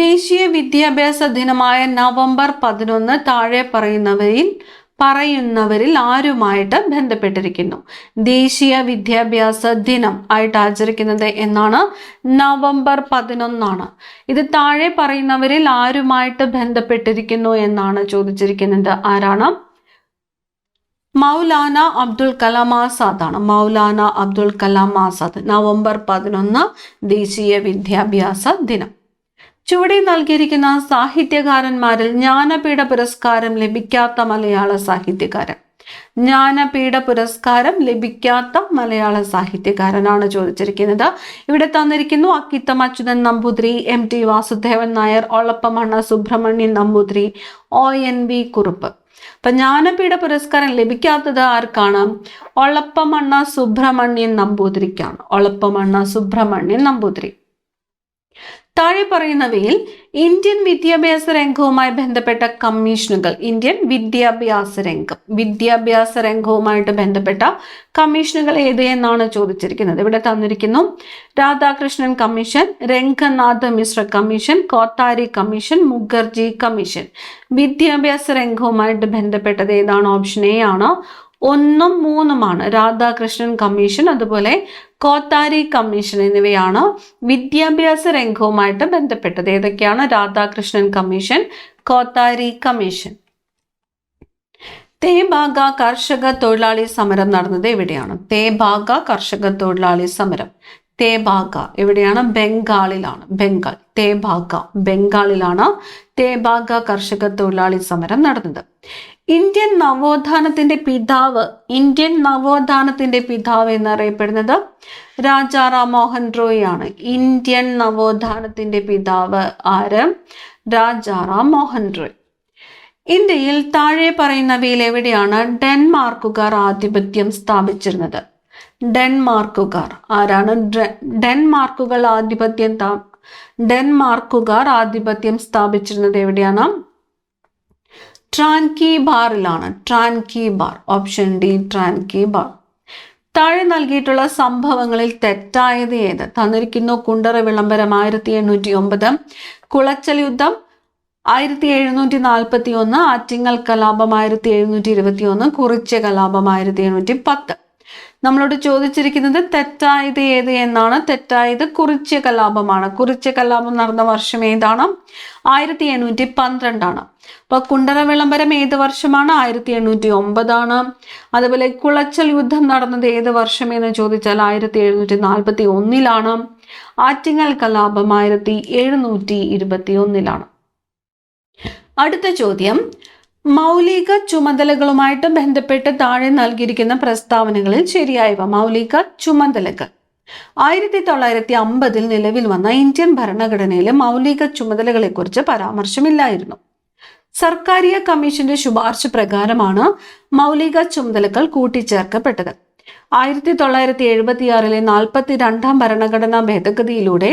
ദേശീയ വിദ്യാഭ്യാസ ദിനമായ നവംബർ 11 താഴെ പറയുന്നവരിൽ ആരുമായിട്ട് ബന്ധപ്പെട്ടിരിക്കുന്നു? ദേശീയ വിദ്യാഭ്യാസ ദിനം ആയിട്ട് ആചരിക്കുന്നത് എന്നാണ്? നവംബർ 11. ഇത് താഴെ പറയുന്നവരിൽ ആരുമായിട്ട് ബന്ധപ്പെട്ടിരിക്കുന്നു എന്നാണ് ചോദിച്ചിരിക്കുന്നത്. ആരാണ്? മൗലാന അബ്ദുൽ കലാം ആസാദ് ആണ്. മൗലാന അബ്ദുൽ കലാം ആസാദ്. നവംബർ 11 ദേശീയ വിദ്യാഭ്യാസ ദിനം. ചുവടെ നൽകിയിരിക്കുന്ന സാഹിത്യകാരന്മാരിൽ ജ്ഞാനപീഠ പുരസ്കാരം ലഭിക്കാത്ത മലയാള സാഹിത്യകാരൻ. ജ്ഞാനപീഠ പുരസ്കാരം ലഭിക്കാത്ത മലയാള സാഹിത്യകാരനാണ് ചോദിച്ചിരിക്കുന്നത്. ഇവിടെ തന്നിരിക്കുന്നു അക്കിത്തം അച്യുതൻ നമ്പൂതിരി, MT വാസുദേവൻ നായർ, ഒളപ്പമണ്ണ സുബ്രഹ്മണ്യൻ നമ്പൂതിരി, ONV കുറുപ്പ്. അപ്പൊ ജ്ഞാനപീഠ പുരസ്കാരം ലഭിക്കാത്തത് ആർക്കാണ്? ഒളപ്പമണ്ണ സുബ്രഹ്മണ്യൻ നമ്പൂതിരിക്കാണ്. ഒളപ്പമണ്ണ സുബ്രഹ്മണ്യൻ നമ്പൂതിരി. താഴെ പറയുന്നവയിൽ ഇന്ത്യൻ വിദ്യാഭ്യാസ രംഗവുമായി ബന്ധപ്പെട്ട കമ്മീഷനുകൾ. ഇന്ത്യൻ വിദ്യാഭ്യാസ രംഗവുമായിട്ട് ബന്ധപ്പെട്ട കമ്മീഷനുകൾ ഏത് എന്നാണ് ചോദിച്ചിരിക്കുന്നത്. ഇവിടെ തന്നിരിക്കുന്നു Radhakrishnan commission, Ranganath Mishra commission, Kothari commission, Mukherjee commission. വിദ്യാഭ്യാസ രംഗവുമായിട്ട് ബന്ധപ്പെട്ടത് ഏതാണ്? ഓപ്ഷൻ എ ആണ്. 1ഉം 3ഉമാണ്. രാധാകൃഷ്ണൻ കമ്മീഷൻ അതുപോലെ കോത്താരി കമ്മീഷൻ എന്നിവയാണ് വിദ്യാഭ്യാസ രംഗവുമായിട്ട് ബന്ധപ്പെട്ടത്. ഏതൊക്കെയാണ്? Radhakrishnan commission, Kothari commission. തേബാഗ കർഷക തൊഴിലാളി സമരം നടന്നത് എവിടെയാണ്? തേബാഗ കർഷക തൊഴിലാളി സമരം. തേബാഗ എവിടെയാണ്? ബംഗാളിലാണ്. ബംഗാൾ. തേബാഗ ബംഗാളിലാണ് തേബാഗ കർഷക തൊഴിലാളി സമരം നടന്നത്. ഇന്ത്യൻ നവോത്ഥാനത്തിന്റെ പിതാവ് എന്നറിയപ്പെടുന്നത് രാജാ റാം മോഹൻ റോയ് ആണ്. ഇന്ത്യൻ നവോത്ഥാനത്തിന്റെ പിതാവ് ആര്? രാജാ റാം മോഹൻ റോയ്. ഇന്ത്യയിൽ താഴെ പറയുന്നവയിൽ എവിടെയാണ് ഡെൻമാർക്കുകാർ ആധിപത്യം സ്ഥാപിച്ചിരുന്നത്? ഡെൻമാർക്കുകാർ ആരാണ്? ഡെൻമാർക്കുകാർ ആധിപത്യം സ്ഥാപിച്ചിരുന്നത് എവിടെയാണ്? ട്രാൻകീബാറിലാണ്. ട്രാൻകീബാർ. Option D Tranquebar. താഴെ നൽകിയിട്ടുള്ള സംഭവങ്ങളിൽ തെറ്റായത് ഏത്? തന്നിരിക്കുന്നു കുണ്ടറ വിളംബരം 1809, കുളച്ചൽ യുദ്ധം 1741, ആറ്റിങ്ങൽ കലാപം 1721, കുറിച്യ കലാപം 1710. നമ്മളോട് ചോദിച്ചിരിക്കുന്നത് തെറ്റായത് ഏത് എന്നാണ്. തെറ്റായത് കുറിച്യ കലാപമാണ്. കുറിച്യ കലാപം നടന്ന വർഷം ഏതാണ്? 1812 ആണ്. അപ്പൊ കുണ്ടറ വിളംബരം ഏത് വർഷമാണ്? 1809 ആണ്. അതുപോലെ കുളച്ചൽ യുദ്ധം നടന്നത് ഏത് വർഷം എന്ന് ചോദിച്ചാൽ 1741 ആറ്റിങ്ങൽ കലാപം 1721. അടുത്ത ചോദ്യം, മൗലിക ചുമതലകളുമായിട്ട് ബന്ധപ്പെട്ട് താഴെ നൽകിയിരിക്കുന്ന പ്രസ്താവനകളിൽ ശരിയായവ. മൗലിക ചുമതലകൾ. 1950 നിലവിൽ വന്ന ഇന്ത്യൻ ഭരണഘടനയിലെ മൗലിക ചുമതലകളെക്കുറിച്ച് പരാമർശമില്ലായിരുന്നു. സർക്കാരിയ കമ്മീഷന്റെ ശുപാർശ പ്രകാരമാണ് മൗലിക ചുമതലകൾ കൂട്ടിച്ചേർക്കപ്പെട്ടത്. 1976 42 ഭരണഘടനാ ഭേദഗതിയിലൂടെ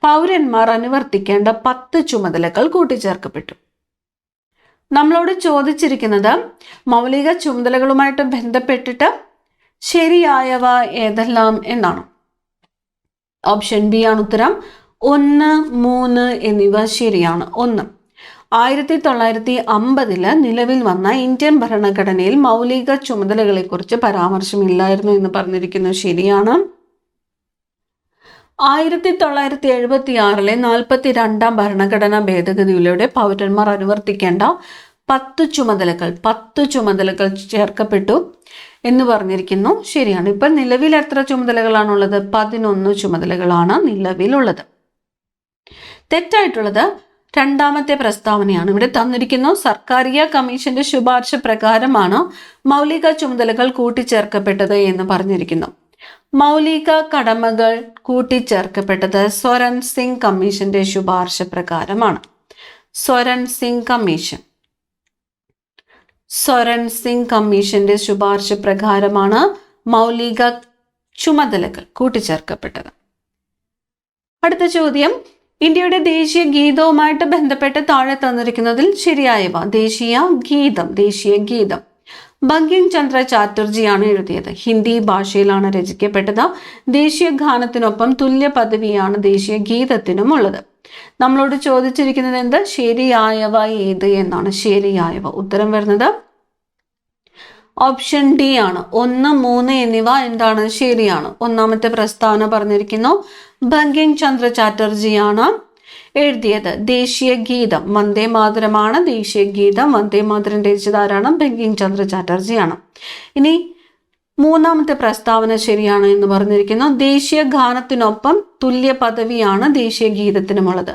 പൗരന്മാർ അനുവർത്തിക്കേണ്ട 10 ചുമതലകൾ കൂട്ടിച്ചേർക്കപ്പെട്ടു. നമ്മളോട് ചോദിച്ചിരിക്കുന്നത് മൗലിക ചുമതലകളുമായിട്ട് ബന്ധപ്പെട്ടിട്ട് ശരിയായവ ഏതെല്ലാം എന്നാണ്. ഓപ്ഷൻ ബി ആണ് ഉത്തരം. 1, 3 എന്നിവ ശരിയാണ്. 1, 1950 നിലവിൽ വന്ന ഇന്ത്യൻ ഭരണഘടനയിൽ മൗലിക ചുമതലകളെ കുറിച്ച് പരാമർശമില്ലായിരുന്നു എന്ന് പറഞ്ഞിരിക്കുന്നത് ശരിയാണ്. 1976 42 ഭരണഘടനാ ഭേദഗതിയിലൂടെ പൗരന്മാർ അനുവർത്തിക്കേണ്ട 10 ചുമതലകൾ ചേർക്കപ്പെട്ടു എന്ന് പറഞ്ഞിരിക്കുന്നു ശരിയാണ്. ഇപ്പൊ നിലവിൽ എത്ര ചുമതലകളാണുള്ളത്? 11 ചുമതലകളാണ് നിലവിലുള്ളത്. തെറ്റായിട്ടുള്ളത് രണ്ടാമത്തെ പ്രസ്താവനയാണ്. ഇവിടെ തന്നിരിക്കുന്നു സർക്കാരിയ കമ്മീഷന്റെ ശുപാർശ പ്രകാരമാണ് മൗലിക ചുമതലകൾ കൂട്ടിച്ചേർക്കപ്പെട്ടത് എന്ന് പറഞ്ഞിരിക്കുന്നു. മൗലിക കടമകൾ കൂട്ടിച്ചേർക്കപ്പെട്ടത് സ്വരൺ സിംഗ് കമ്മീഷന്റെ ശുപാർശ പ്രകാരമാണ്. സ്വരൺ സിംഗ് കമ്മീഷന്റെ ശുപാർശ പ്രകാരമാണ് മൗലിക ചുമതലകൾ കൂട്ടിച്ചേർക്കപ്പെട്ടത്. അടുത്ത ചോദ്യം, ഇന്ത്യയുടെ ദേശീയ ഗീതവുമായിട്ട് ബന്ധപ്പെട്ട് താഴെ തന്നിരിക്കുന്നതിൽ ശരിയായവ. ദേശീയ ഗീതം ബങ്കിം ചന്ദ്ര ചാറ്റർജിയാണ് എഴുതിയത്. ഹിന്ദി ഭാഷയിലാണ് രചിക്കപ്പെട്ടത്. ദേശീയ ഗാനത്തിനൊപ്പം തുല്യ പദവിയാണ് ദേശീയ ഗീതത്തിനും ഉള്ളത്. നമ്മളോട് ചോദിച്ചിരിക്കുന്നത് എന്ത്? ശരിയായവ ഏത് എന്നാണ്. ശരിയായവ ഉത്തരം വരുന്നത് ഓപ്ഷൻ ഡി ആണ്. 1, 3 എന്നിവ എന്താണ്? ശരിയാണ്. ഒന്നാമത്തെ പ്രസ്താവന പറഞ്ഞിരിക്കുന്നു ബങ്കിം ചന്ദ്ര ചാറ്റർജിയാണ് എഴുതിയത്. ദേശീയ ഗീതം വന്ദേ മാതരമാണ്. ദേശീയ ഗീതം വന്ദേ മാതരം രചിച്ചത് ആരാണ്? ബങ്കിം ചന്ദ്ര ചാറ്റർജിയാണ്. ഇനി മൂന്നാമത്തെ പ്രസ്താവന ശരിയാണ് എന്ന് പറഞ്ഞിരിക്കുന്നു. ദേശീയ ഗാനത്തിനൊപ്പം തുല്യ പദവിയാണ് ദേശീയ ഗീതത്തിനുമുള്ളത്.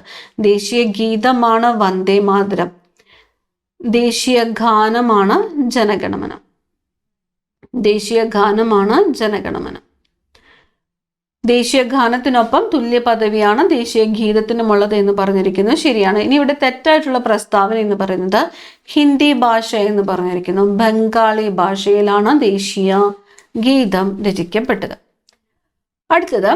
ദേശീയ ഗീതമാണ് വന്ദേ മാതരം, ദേശീയ ഗാനമാണ് ജനഗണമന. ദേശീയ ഗാനത്തിനൊപ്പം തുല്യ പദവിയാണ് ദേശീയ ഗീതത്തിനുമുള്ളത് എന്ന് പറഞ്ഞിരിക്കുന്നു ശരിയാണ്. ഇനി ഇവിടെ തെറ്റായിട്ടുള്ള പ്രസ്താവന എന്ന് പറയുന്നത് ഹിന്ദി ഭാഷ എന്ന് പറഞ്ഞിരിക്കുന്നു. ബംഗാളി ഭാഷയിലാണ് ദേശീയ ഗീതം രചിക്കപ്പെട്ടത്. അടുത്തത്,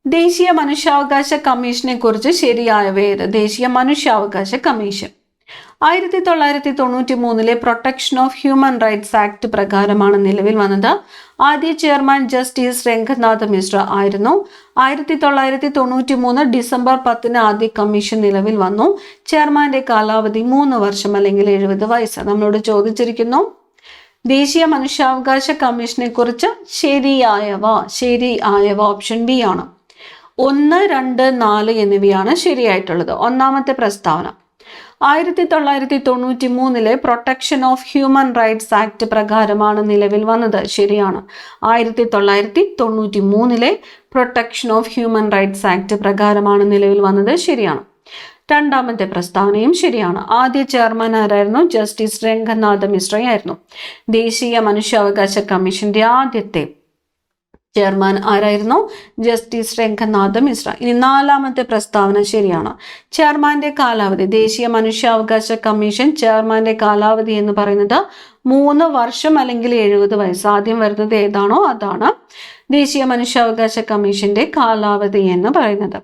ദേശീയ മനുഷ്യാവകാശ കമ്മീഷനെ കുറിച്ച് ശരിയായവ ഏത്? ദേശീയ മനുഷ്യാവകാശ commission 1993 protection of human rights act പ്രകാരമാണ് നിലവിൽ വന്നത്. ആദ്യ ചെയർമാൻ ജസ്റ്റിസ് രംഗനാഥ് മിശ്ര ആയിരുന്നു. 1993 ഡിസംബർ 10 ആദ്യ കമ്മീഷൻ നിലവിൽ വന്നു. ചെയർമാന്റെ കാലാവധി 3 വർഷം അല്ലെങ്കിൽ 70 വയസ്സ്. നമ്മളോട് ചോദിച്ചിരിക്കുന്നു ദേശീയ മനുഷ്യാവകാശ കമ്മീഷനെ കുറിച്ച് ശരിയായവ ഓപ്ഷൻ ബി ആണ്. 1, 2, 4 എന്നിവയാണ് ശരിയായിട്ടുള്ളത്. ഒന്നാമത്തെ പ്രസ്താവന 1993 protection of human rights act പ്രകാരമാണ് നിലവിൽ വന്നത് ശരിയാണ്. 1993 protection of human rights act പ്രകാരമാണ് നിലവിൽ വന്നത് ശരിയാണ്. രണ്ടാമത്തെ പ്രസ്താവനയും ശരിയാണ്. ആദ്യ ചെയർമാൻ ആരായിരുന്നു? ജസ്റ്റിസ് രംഗനാഥ് മിശ്രയായിരുന്നു. ദേശീയ മനുഷ്യാവകാശ കമ്മീഷന്റെ ആദ്യത്തെ ചെയർമാൻ ആരായിരുന്നു? ജസ്റ്റിസ് രംഗനാഥ് മിശ്ര. ഇനി നാലാമത്തെ പ്രസ്താവന ശരിയാണ്. ചെയർമാന്റെ കാലാവധി, ദേശീയ മനുഷ്യാവകാശ കമ്മീഷൻ ചെയർമാന്റെ കാലാവധി എന്ന് പറയുന്നത് 3 വർഷം അല്ലെങ്കിൽ 70 വയസ്സ്. ആദ്യം വരുന്നത് ഏതാണോ അതാണ് ദേശീയ മനുഷ്യാവകാശ കമ്മീഷന്റെ കാലാവധി എന്ന് പറയുന്നത്.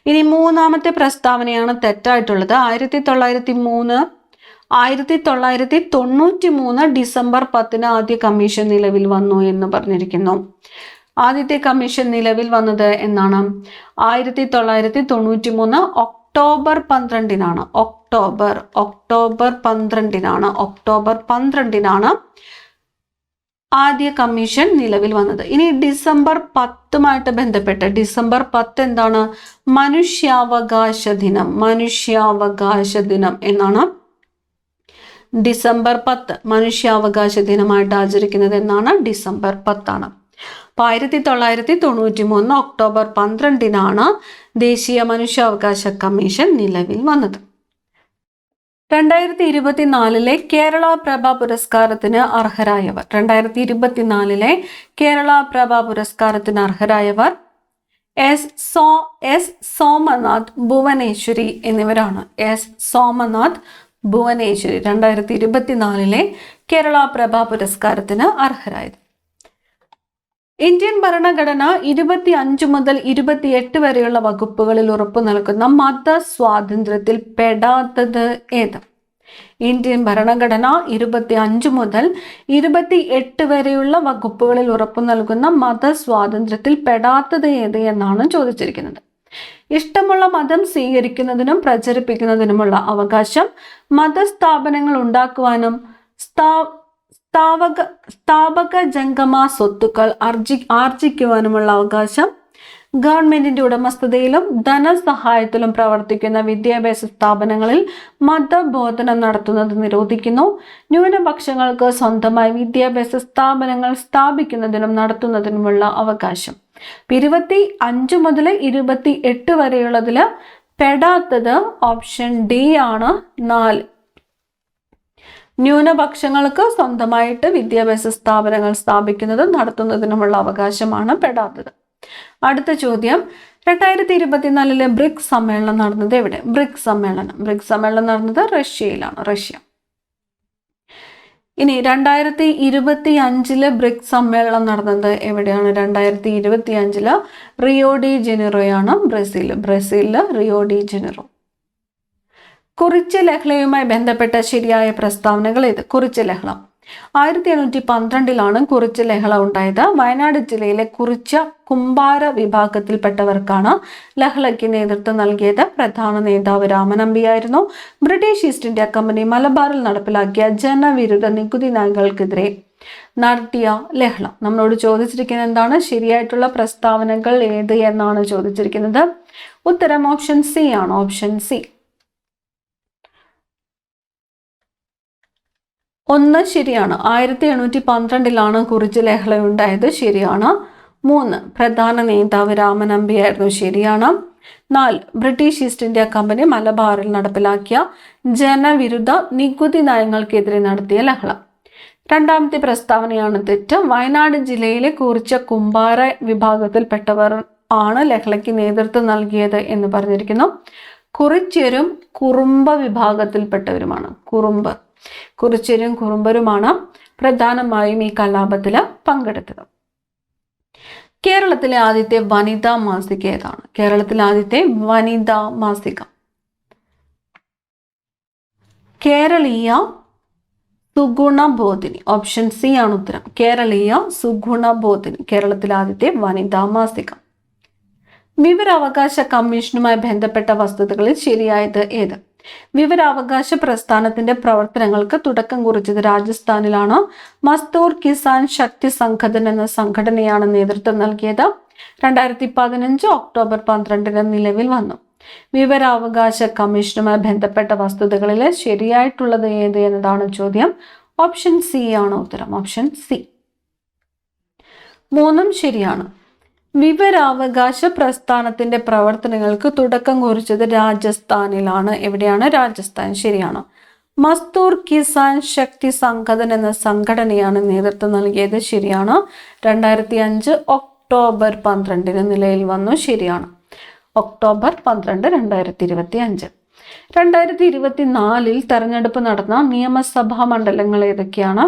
ഇനി മൂന്നാമത്തെ പ്രസ്താവനയാണ് തെറ്റായിട്ടുള്ളത്. 1993 ഡിസംബർ 10 ആദ്യ കമ്മീഷൻ നിലവിൽ വന്നു എന്ന് പറഞ്ഞിരിക്കുന്നു. ആദ്യത്തെ കമ്മീഷൻ നിലവിൽ വന്നത് എന്നാണ്? 1993 ഒക്ടോബർ 12 ഒക്ടോബർ 12 ആദ്യ കമ്മീഷൻ നിലവിൽ വന്നത്. ഇനി ഡിസംബർ 10 ബന്ധപ്പെട്ട് ഡിസംബർ 10 എന്താണ്? മനുഷ്യാവകാശ ദിനം എന്നാണ്. ഡിസംബർ 10 മനുഷ്യാവകാശ ദിനമായിട്ട് ആചരിക്കുന്നത് എന്നാണ്? ഡിസംബർ 10. 1993 ഒക്ടോബർ 12 ദേശീയ മനുഷ്യാവകാശ കമ്മീഷൻ നിലവിൽ വന്നത്. 2024 കേരള പ്രഭ പുരസ്കാരത്തിന് അർഹരായവർ. 2024 കേരള പ്രഭ പുരസ്കാരത്തിന് അർഹരായവർ എസ് സോമനാഥ്, ഭുവനേശ്വരി എന്നിവരാണ്. എസ് സോമനാഥ്, ഭുവനേശ്വരി 2024 കേരള പ്രഭ പുരസ്കാരത്തിന് അർഹരായത്. ഇന്ത്യൻ ഭരണഘടന 25 മുതൽ 28 വരെയുള്ള വകുപ്പുകളിൽ ഉറപ്പു നൽകുന്ന മതസ്വാതന്ത്ര്യത്തിൽ പെടാത്തത് ഏത്? ഇന്ത്യൻ ഭരണഘടന 25 മുതൽ 28 വരെയുള്ള വകുപ്പുകളിൽ ഉറപ്പു നൽകുന്ന മതസ്വാതന്ത്ര്യത്തിൽ പെടാത്തത് ഏത് എന്നാണ് ചോദിച്ചിരിക്കുന്നത്. ഇഷ്ടമുള്ള മതം സ്വീകരിക്കുന്നതിനും പ്രചരിപ്പിക്കുന്നതിനുമുള്ള അവകാശം, മതസ്ഥാപനങ്ങൾ ഉണ്ടാക്കുവാനും സ്ഥാപക ജംഗമ സ്വത്തുക്കൾ ആർജിക്കുവാനുമുള്ള അവകാശം, ഗവൺമെന്റിന്റെ ഉടമസ്ഥതയിലും ധനസഹായത്തിലും പ്രവർത്തിക്കുന്ന വിദ്യാഭ്യാസ സ്ഥാപനങ്ങളിൽ മതബോധനം നടത്തുന്നത് നിരോധിക്കുന്നു. ന്യൂനപക്ഷങ്ങൾക്ക് സ്വന്തമായി വിദ്യാഭ്യാസ സ്ഥാപനങ്ങൾ സ്ഥാപിക്കുന്നതിനും നടത്തുന്നതിനുമുള്ള അവകാശം. 25 മുതൽ 28 വരെയുള്ളതിൽ പെടാത്തത് ഓപ്ഷൻ ഡി ആണ്. 4. ന്യൂനപക്ഷങ്ങൾക്ക് സ്വന്തമായിട്ട് വിദ്യാഭ്യാസ സ്ഥാപനങ്ങൾ സ്ഥാപിക്കുന്നതും നടത്തുന്നതിനുമുള്ള അവകാശമാണ് പെടാത്തത്. അടുത്ത ചോദ്യം, 2024 ബ്രിക്സ് സമ്മേളനം നടന്നത് എവിടെ? ബ്രിക്സ് സമ്മേളനം നടന്നത് റഷ്യയിലാണ്. റഷ്യ. ഇനി 2025 ബ്രിക്സ് സമ്മേളനം നടന്നത് എവിടെയാണ്? 2025 റിയോ ഡി ജനീറോയാണ്, ബ്രസീലില് റിയോ ഡി ജനീറോ. കുറിച്യ ലഹളയുമായി ബന്ധപ്പെട്ട ശരിയായ പ്രസ്താവനകൾ ഏത്? കുറിച്യ ലഹള 1812 കുറിച്യ ലഹള ഉണ്ടായത്. വയനാട് ജില്ലയിലെ കുറിച്യ കുമ്പാര വിഭാഗത്തിൽപ്പെട്ടവർക്കാണ് ലഹളയ്ക്ക് നേതൃത്വം നൽകിയത്. പ്രധാന നേതാവ് രാമനമ്പിയായിരുന്നു. ബ്രിട്ടീഷ് ഈസ്റ്റ് ഇന്ത്യ കമ്പനി മലബാറിൽ നടപ്പിലാക്കിയ ജനവിരുദ്ധ നികുതി നയങ്ങൾക്കെതിരെ നടത്തിയ ലഹള. നമ്മളോട് ചോദിച്ചിരിക്കുന്നത് എന്താണ്? ശരിയായിട്ടുള്ള പ്രസ്താവനകൾ ഏത് എന്നാണ് ചോദിച്ചിരിക്കുന്നത്. ഉത്തരം ഓപ്ഷൻ സി ആണ്. Option C. 1 ശരിയാണ്. 1812 കുറിച്യ ലഹള ഉണ്ടായത്. ശരിയാണ്. 3 പ്രധാന നേതാവ് രാമനമ്പിയായിരുന്നു. ശരിയാണ്. 4 ബ്രിട്ടീഷ് ഈസ്റ്റ് ഇന്ത്യ കമ്പനി മലബാറിൽ നടപ്പിലാക്കിയ ജനവിരുദ്ധ നികുതി നയങ്ങൾക്കെതിരെ നടത്തിയ ലഹള. രണ്ടാമത്തെ പ്രസ്താവനയാണ് തെറ്റ്. വയനാട് ജില്ലയിലെ കുറിച്യ കുമ്പാര വിഭാഗത്തിൽപ്പെട്ടവർ ആണ് ലഹളയ്ക്ക് നേതൃത്വം നൽകിയത് എന്ന് പറഞ്ഞിരിക്കുന്നു. കുറിച്യരും കുറുമ്പ വിഭാഗത്തിൽപ്പെട്ടവരുമാണ്. കുറിച്യരും കുറുമ്പരുമാണ് പ്രധാനമായും ഈ കലാപത്തിൽ പങ്കെടുത്തത്. കേരളത്തിലെ ആദ്യത്തെ വനിതാ മാസിക ഏതാണ്? കേരളത്തിലെ ആദ്യത്തെ വനിതാ മാസിക കേരളീയ സുഗുണബോധിനി. ഓപ്ഷൻ സി ആണ് ഉത്തരം. കേരളീയ സുഗുണബോധിനി കേരളത്തിലെ ആദ്യത്തെ വനിതാ മാസിക. വിവരാവകാശ കമ്മീഷനുമായി ബന്ധപ്പെട്ട വസ്തുതകളിൽ ശരിയായത് ഏത്? വിവരാവകാശ പ്രസ്ഥാനത്തിന്റെ പ്രവർത്തനങ്ങൾക്ക് തുടക്കം കുറിച്ചത് രാജസ്ഥാനിലാണ്. മസ്തൂർ കിസാൻ ശക്തി സംഘടന എന്ന സംഘടനയാണ് നേതൃത്വം നൽകിയത്. 2015 ഒക്ടോബർ 12 നിലവിൽ വന്നു. വിവരാവകാശ കമ്മീഷനുമായി ബന്ധപ്പെട്ട വസ്തുതകളിൽ ശരിയായിട്ടുള്ളത് ഏത് എന്നതാണ് ചോദ്യം. ഓപ്ഷൻ സി ആണ് ഉത്തരം. Option C. 3 ശരിയാണ്. വിവരാവകാശ പ്രസ്ഥാനത്തിന്റെ പ്രവർത്തനങ്ങൾക്ക് തുടക്കം കുറിച്ചത് രാജസ്ഥാനിലാണ്. എവിടെയാണ്? രാജസ്ഥാൻ. ശരിയാണ്. മസ്തൂർ കിസാൻ ശക്തി സംഘടന എന്ന സംഘടനയാണ് നേതൃത്വം നൽകിയത്. ശരിയാണ്. 2005 ഒക്ടോബർ 12 നിലയിൽ വന്നു. ശരിയാണ്. ഒക്ടോബർ 12, 2025. 2024 തെരഞ്ഞെടുപ്പ് നടന്ന നിയമസഭാ മണ്ഡലങ്ങൾ ഏതൊക്കെയാണ്?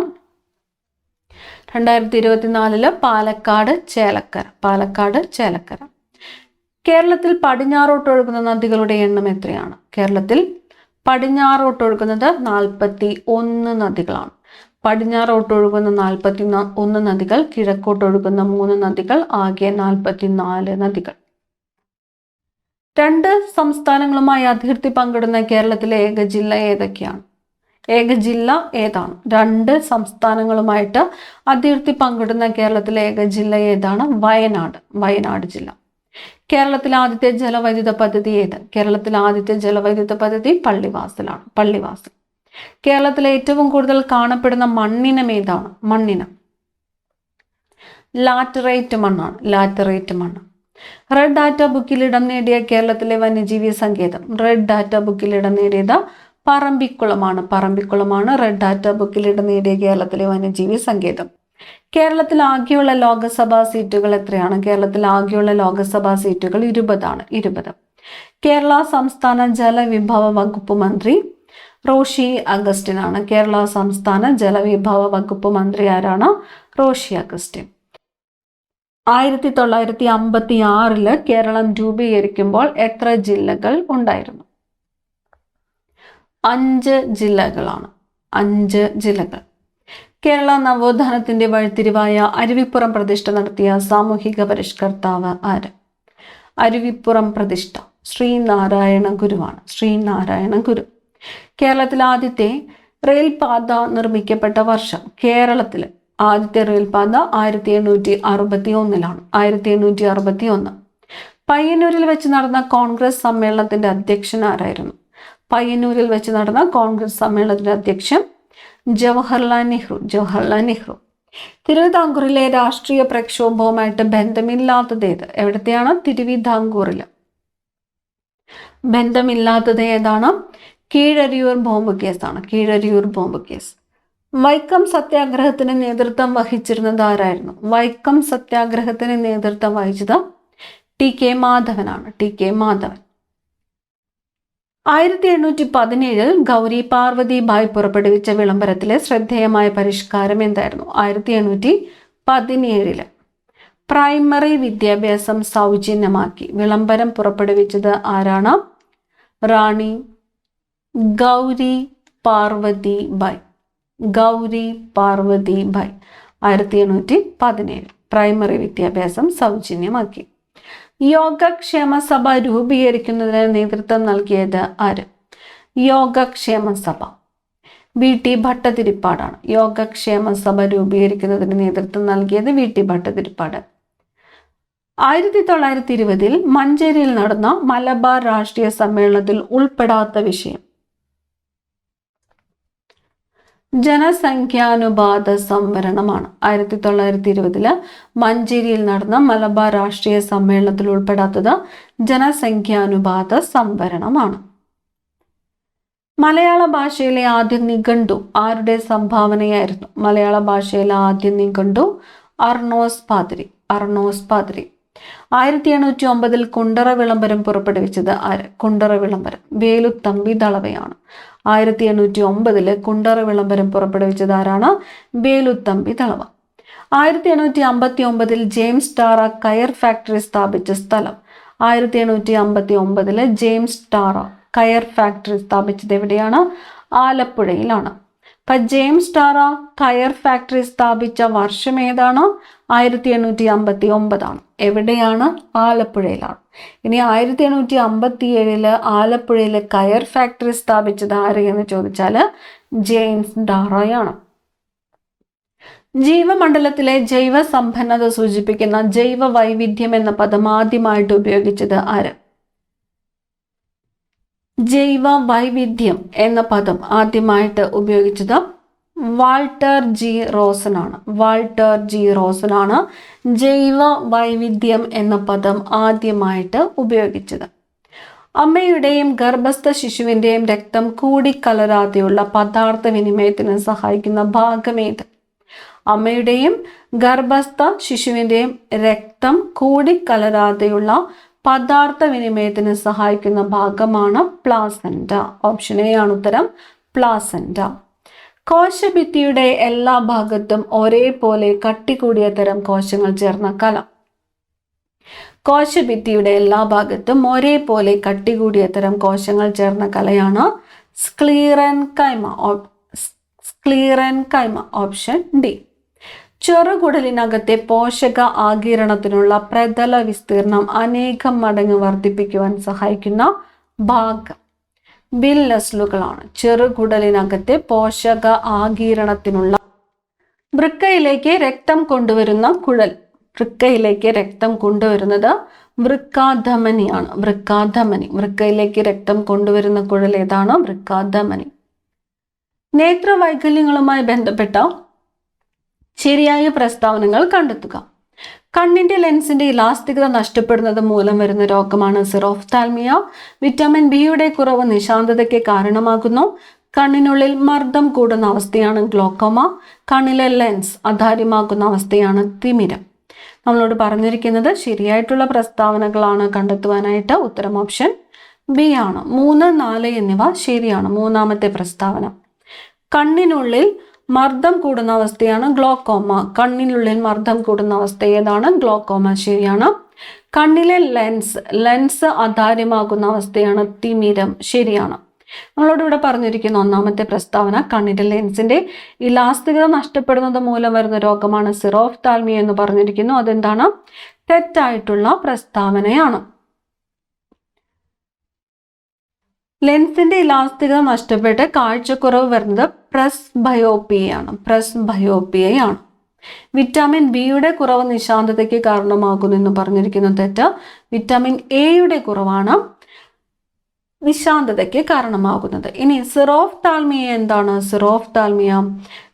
2024 പാലക്കാട് ചേലക്കര. കേരളത്തിൽ പടിഞ്ഞാറോട്ടൊഴുകുന്ന നദികളുടെ എണ്ണം എത്രയാണ്? കേരളത്തിൽ പടിഞ്ഞാറോട്ടൊഴുകുന്നത് 41 നദികളാണ്. പടിഞ്ഞാറോട്ടൊഴുകുന്ന 41 നദികൾ, കിഴക്കോട്ടൊഴുകുന്ന 3 നദികൾ, ആകെ 44 നദികൾ. 2 സംസ്ഥാനങ്ങളുമായി അതിർത്തി പങ്കിടുന്ന കേരളത്തിലെ ഏക ജില്ല ഏതൊക്കെയാണ്? ഏക ജില്ല ഏതാണ്? 2 സംസ്ഥാനങ്ങളുമായിട്ട് അതിർത്തി പങ്കിടുന്ന കേരളത്തിലെ ഏക ജില്ല ഏതാണ്? വയനാട് ജില്ല. കേരളത്തിലെ ആദ്യത്തെ ജലവൈദ്യുത പദ്ധതി ഏത്? കേരളത്തിലെ ആദ്യത്തെ ജലവൈദ്യുത പദ്ധതി പള്ളിവാസൽ. കേരളത്തിലെ ഏറ്റവും കൂടുതൽ കാണപ്പെടുന്ന മണ്ണിനം ഏതാണ്? ലാറ്ററൈറ്റ് മണ്ണ്. റെഡ് ഡാറ്റ ബുക്കിൽ ഇടം നേടിയ കേരളത്തിലെ വന്യജീവി സങ്കേതം. റെഡ് ഡാറ്റ ബുക്കിൽ ഇടം നേടിയത് പറമ്പിക്കുളമാണ്. റെഡ് ഡാറ്റ ബുക്കിൽ ഇടം നേടിയ കേരളത്തിലെ വന്യജീവി സങ്കേതം. കേരളത്തിൽ ആകെയുള്ള ലോകസഭാ സീറ്റുകൾ എത്രയാണ്? കേരളത്തിൽ ആകെയുള്ള ലോകസഭാ സീറ്റുകൾ 20 ആണ്. 20. കേരള സംസ്ഥാന ജലവിഭവ വകുപ്പ് മന്ത്രി റോഷി അഗസ്റ്റിൻ ആണ്. കേരള സംസ്ഥാന ജലവിഭവ വകുപ്പ് മന്ത്രി ആരാണ്? റോഷി അഗസ്റ്റിൻ. 1956 കേരളം രൂപീകരിക്കുമ്പോൾ എത്ര ജില്ലകൾ ഉണ്ടായിരുന്നു? 5 ജില്ലകളാണ്. 5 ജില്ലകൾ. കേരള നവോത്ഥാനത്തിന്റെ വഴിത്തിരിവായ അരുവിപ്പുറം പ്രതിഷ്ഠ നടത്തിയ സാമൂഹിക പരിഷ്കർത്താവ് ആര്? അരുവിപ്പുറം പ്രതിഷ്ഠ ശ്രീനാരായണ ഗുരുവാണ്. ശ്രീനാരായണ ഗുരു. കേരളത്തിലെ ആദ്യത്തെ റെയിൽപാത നിർമ്മിക്കപ്പെട്ട വർഷം? കേരളത്തിലെ ആദ്യത്തെ റെയിൽപാത 1861 1861. പയ്യന്നൂരിൽ വെച്ച് നടന്ന കോൺഗ്രസ് സമ്മേളനത്തിന്റെ അധ്യക്ഷൻ ആരായിരുന്നു? പയ്യന്നൂരിൽ വെച്ച് നടന്ന കോൺഗ്രസ് സമ്മേളനത്തിന്റെ അധ്യക്ഷൻ ജവഹർലാൽ നെഹ്റു. തിരുവിതാംകൂറിലെ രാഷ്ട്രീയ പ്രക്ഷോഭവുമായിട്ട് ബന്ധമില്ലാത്തത് ഏത്? എവിടത്തെയാണ്? തിരുവിതാംകൂറിൽ. ബന്ധമില്ലാത്തത് ഏതാണ്? കീഴരിയൂർ ബോംബ് കേസാണ്. Keezhariyur bomb case. വൈക്കം സത്യാഗ്രഹത്തിന് നേതൃത്വം വഹിച്ചിരുന്നത് ആരായിരുന്നു? വൈക്കം സത്യാഗ്രഹത്തിന് നേതൃത്വം വഹിച്ചത് TK മാധവനാണ്. TK മാധവൻ. 1817 ഗൗരി പാർവതി ബായ് പുറപ്പെടുവിച്ച വിളംബരത്തിലെ ശ്രദ്ധേയമായ പരിഷ്കാരം എന്തായിരുന്നു? 1817 പ്രൈമറി വിദ്യാഭ്യാസം സൗജന്യമാക്കി വിളംബരം പുറപ്പെടുവിച്ചത് ആരാണ്? റാണി ഗൗരി പാർവതി ബായ്. ഗൗരി പാർവതി ബായ് 1817 പ്രൈമറി വിദ്യാഭ്യാസം സൗജന്യമാക്കി. യോഗക്ഷേമ സഭ രൂപീകരിക്കുന്നതിന് നേതൃത്വം നൽകിയത് ആര്? യോഗക്ഷേമ സഭ VT ഭട്ടതിരിപ്പാടാണ്. യോഗക്ഷേമ സഭ രൂപീകരിക്കുന്നതിന് നേതൃത്വം നൽകിയത് VT ഭട്ടതിരിപ്പാട്. 1920 മഞ്ചേരിയിൽ നടന്ന മലബാർ രാഷ്ട്രീയ സമ്മേളനത്തിൽ ഉൾപ്പെടാത്ത വിഷയം? ജനസംഖ്യാനുപാത സംവരണമാണ്. 1920 മഞ്ചേരിയിൽ നടന്ന മലബാർ രാഷ്ട്രീയ സമ്മേളനത്തിൽ ഉൾപ്പെടാത്തത് ജനസംഖ്യാനുപാത സംവരണമാണ്. മലയാള ഭാഷയിലെ ആദ്യ നിഘണ്ടു ആരുടെ സംഭാവനയായിരുന്നു? മലയാള ഭാഷയിലെ ആദ്യ നിഘണ്ടു അർണോസ് പാതിരി. 1809 കുണ്ടറ വിളംബരം പുറപ്പെടുവിച്ചത് ആര്? കുണ്ടറ വിളംബരം വേലുത്തമ്പി ദളവയാണ്. 1809 കുണ്ടറ വിളംബരം പുറപ്പെടുവിച്ചത് ആരാണ്? വേലുത്തമ്പി ദളവ. 1859 ജെയിംസ് ടാറ കയർ ഫാക്ടറി സ്ഥാപിച്ച സ്ഥലം? 1859 ജെയിംസ് ടാറ കയർ ഫാക്ടറി സ്ഥാപിച്ചത് എവിടെയാണ്? ആലപ്പുഴയിലാണ്. അപ്പൊ ജെയിംസ് ടാറ കയർ ഫാക്ടറി സ്ഥാപിച്ച വർഷം ഏതാണ്? 1859 എവിടെയാണ്? ആലപ്പുഴയിലാണ്. ഇനി 1857 ആലപ്പുഴയിലെ കയർ ഫാക്ടറി സ്ഥാപിച്ചത് ആര് എന്ന് ചോദിച്ചാൽ ജെയിംസ് ടാറയാണ്. ജീവമണ്ഡലത്തിലെ ജൈവ സമ്പന്നത സൂചിപ്പിക്കുന്ന ജൈവ വൈവിധ്യം എന്ന പദം ആദ്യമായിട്ട് ഉപയോഗിച്ചത് ആര്? ജൈവ വൈവിധ്യം എന്ന പദം ആദ്യമായിട്ട് ഉപയോഗിച്ചത് വാൾട്ടർ ജി റോസനാണ്. വാൾട്ടർ ജി റോസനാണ് ജൈവ വൈവിധ്യം എന്ന പദം ആദ്യമായിട്ട് ഉപയോഗിച്ചത്. അമ്മയുടെയും ഗർഭസ്ഥ ശിശുവിൻ്റെയും രക്തം കൂടിക്കലരാതെയുള്ള പദാർത്ഥ വിനിമയത്തിന് സഹായിക്കുന്ന ഭാഗമേത്? അമ്മയുടെയും ഗർഭസ്ഥ ശിശുവിൻ്റെയും രക്തം കൂടിക്കലരാതെയുള്ള പദാർത്ഥ വിനിമയത്തിന് സഹായിക്കുന്ന ഭാഗമാണ് പ്ലാസെന്റ. ഓപ്ഷൻ എ ആണ് ഉത്തരം, പ്ലാസെന്റ. കോശഭിത്തിയുടെ എല്ലാ ഭാഗത്തും ഒരേപോലെ കട്ടികൂടിയ തരം കോശങ്ങൾ ചേർന്ന കല? കോശഭിത്തിയുടെ എല്ലാ ഭാഗത്തും ഒരേപോലെ കട്ടികൂടിയ തരം കോശങ്ങൾ ചേർന്ന കലയാണ് സ്ക്ലീറൻകൈമ. സ്ക്ലീറൻകൈമ ഓപ്ഷൻ ഡി. ചെറുകുടലിനകത്തെ പോഷക ആഗിരണത്തിനുള്ള പ്രതല വിസ്തീർണം അനേകം മടങ്ങ് വർദ്ധിപ്പിക്കുവാൻ സഹായിക്കുന്ന ഭാഗം ബിൽനസ്ലുകളാണ്. ചെറുകുടലിനകത്തെ പോഷക ആഗിരണത്തിനുള്ള വൃക്കയിലേക്ക് രക്തം കൊണ്ടുവരുന്ന കുഴൽ. വൃക്കയിലേക്ക് രക്തം കൊണ്ടുവരുന്നത് വൃക്കാധമനിയാണ്. വൃക്കാധമനി. വൃക്കയിലേക്ക് രക്തം കൊണ്ടുവരുന്ന കുഴൽ ഏതാണ്? വൃക്കാധമനി. നേത്രവൈകല്യങ്ങളുമായി ബന്ധപ്പെട്ട ശരിയായ പ്രസ്താവനകൾ കണ്ടെത്തുക. കണ്ണിന്റെ ലെൻസിന്റെ ഇലാസ്തികത നഷ്ടപ്പെടുന്നത് മൂലം വരുന്ന രോഗമാണ് സിറോഫ്താൽമിയ. വിറ്റാമിൻ ബിയുടെ കുറവ് നിശാന്തതയ്ക്ക് കാരണമാകുന്നു. കണ്ണിനുള്ളിൽ മർദ്ദം കൂടുന്ന അവസ്ഥയാണ് ഗ്ലോക്കോമ. കണ്ണിലെ ലെൻസ് അധാര്യമാകുന്ന അവസ്ഥയാണ് തിമിരം. നമ്മളോട് പറഞ്ഞിരിക്കുന്നത് ശരിയായിട്ടുള്ള പ്രസ്താവനകളാണ് കണ്ടെത്തുവാനായിട്ട്. ഉത്തരം ഓപ്ഷൻ ബി ആണ്. 3, 4 എന്നിവ ശരിയാണ്. മൂന്നാമത്തെ പ്രസ്താവന. കണ്ണിനുള്ളിൽ മർദ്ദം കൂടുന്ന അവസ്ഥയാണ് ഗ്ലോക്കോമ. കണ്ണിനുള്ളിൽ മർദ്ദം കൂടുന്ന അവസ്ഥ ഏതാണ്? ഗ്ലോക്കോമ. ശരിയാണ്. കണ്ണിലെ ലെൻസ് അധാര്യമാകുന്ന അവസ്ഥയാണ് തിമിരം. ശരിയാണ്. നമ്മളോട് ഇവിടെ പറഞ്ഞിരിക്കുന്ന ഒന്നാമത്തെ പ്രസ്താവന കണ്ണിന്റെ ലെൻസിന്റെ ഇലാസ്തികത നഷ്ടപ്പെടുന്നത് മൂലം വരുന്ന രോഗമാണ് സിറോഫ്താൽമിയ എന്ന് പറഞ്ഞിരിക്കുന്നു. അതെന്താണ്? തെറ്റായിട്ടുള്ള പ്രസ്താവനയാണ്. ലെൻസിന്റെ ഇലാസ്തികത നഷ്ടപ്പെട്ട് കാഴ്ചക്കുറവ് വരുന്നത് പ്രസ്ബയോപ്പിയയാണ്. വിറ്റാമിൻ ബിയുടെ കുറവ് നിശാന്തതയ്ക്ക് കാരണമാകുന്നു എന്ന് പറഞ്ഞിരിക്കുന്നു. തെറ്റ്. വിറ്റാമിൻ എയുടെ കുറവാണ് നിശാന്തതയ്ക്ക് കാരണമാകുന്നത്. ഇനി സിറോഫ്താൽമിയ എന്താണ്? സിറോഫ്താൽമിയ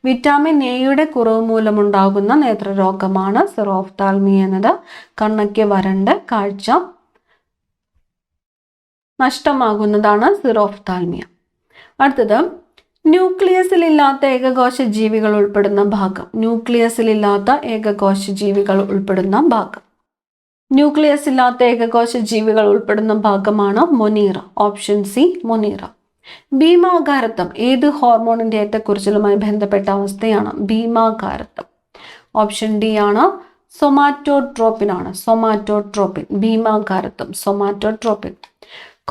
വിറ്റാമിൻ എയുടെ കുറവ് മൂലമുണ്ടാകുന്ന നേത്രരോഗമാണ് സിറോഫ്താൽമിയ എന്നത്. കണ്ണയ്ക്ക് വരണ്ട് കാഴ്ച നഷ്ടമാകുന്നതാണ് സിറോഫ്താൽമിയ. അടുത്തത് ന്യൂക്ലിയസിലില്ലാത്ത ഏകകോശ ജീവികൾ ഉൾപ്പെടുന്ന ഭാഗം. ന്യൂക്ലിയസിലില്ലാത്ത ഏകകോശ ജീവികൾ ഉൾപ്പെടുന്ന ഭാഗം. ന്യൂക്ലിയസ് ഇല്ലാത്ത ഏകകോശ ജീവികൾ ഉൾപ്പെടുന്ന ഭാഗമാണ് മൊനീറ. Option C Monera. ഭീമാകാരത്വം ഏത് ഹോർമോണിന്റെ ഏറ്റക്കുറച്ചിലുമായി ബന്ധപ്പെട്ട അവസ്ഥയാണ്? ഭീമാകാരത്വം. ഓപ്ഷൻ ഡി ആണ്. സൊമാറ്റോട്രോപ്പിൻ ആണ്. സൊമാറ്റോട്രോപ്പിൻ. ഭീമാകാരത്വം സൊമാറ്റോട്രോപ്പിൻ.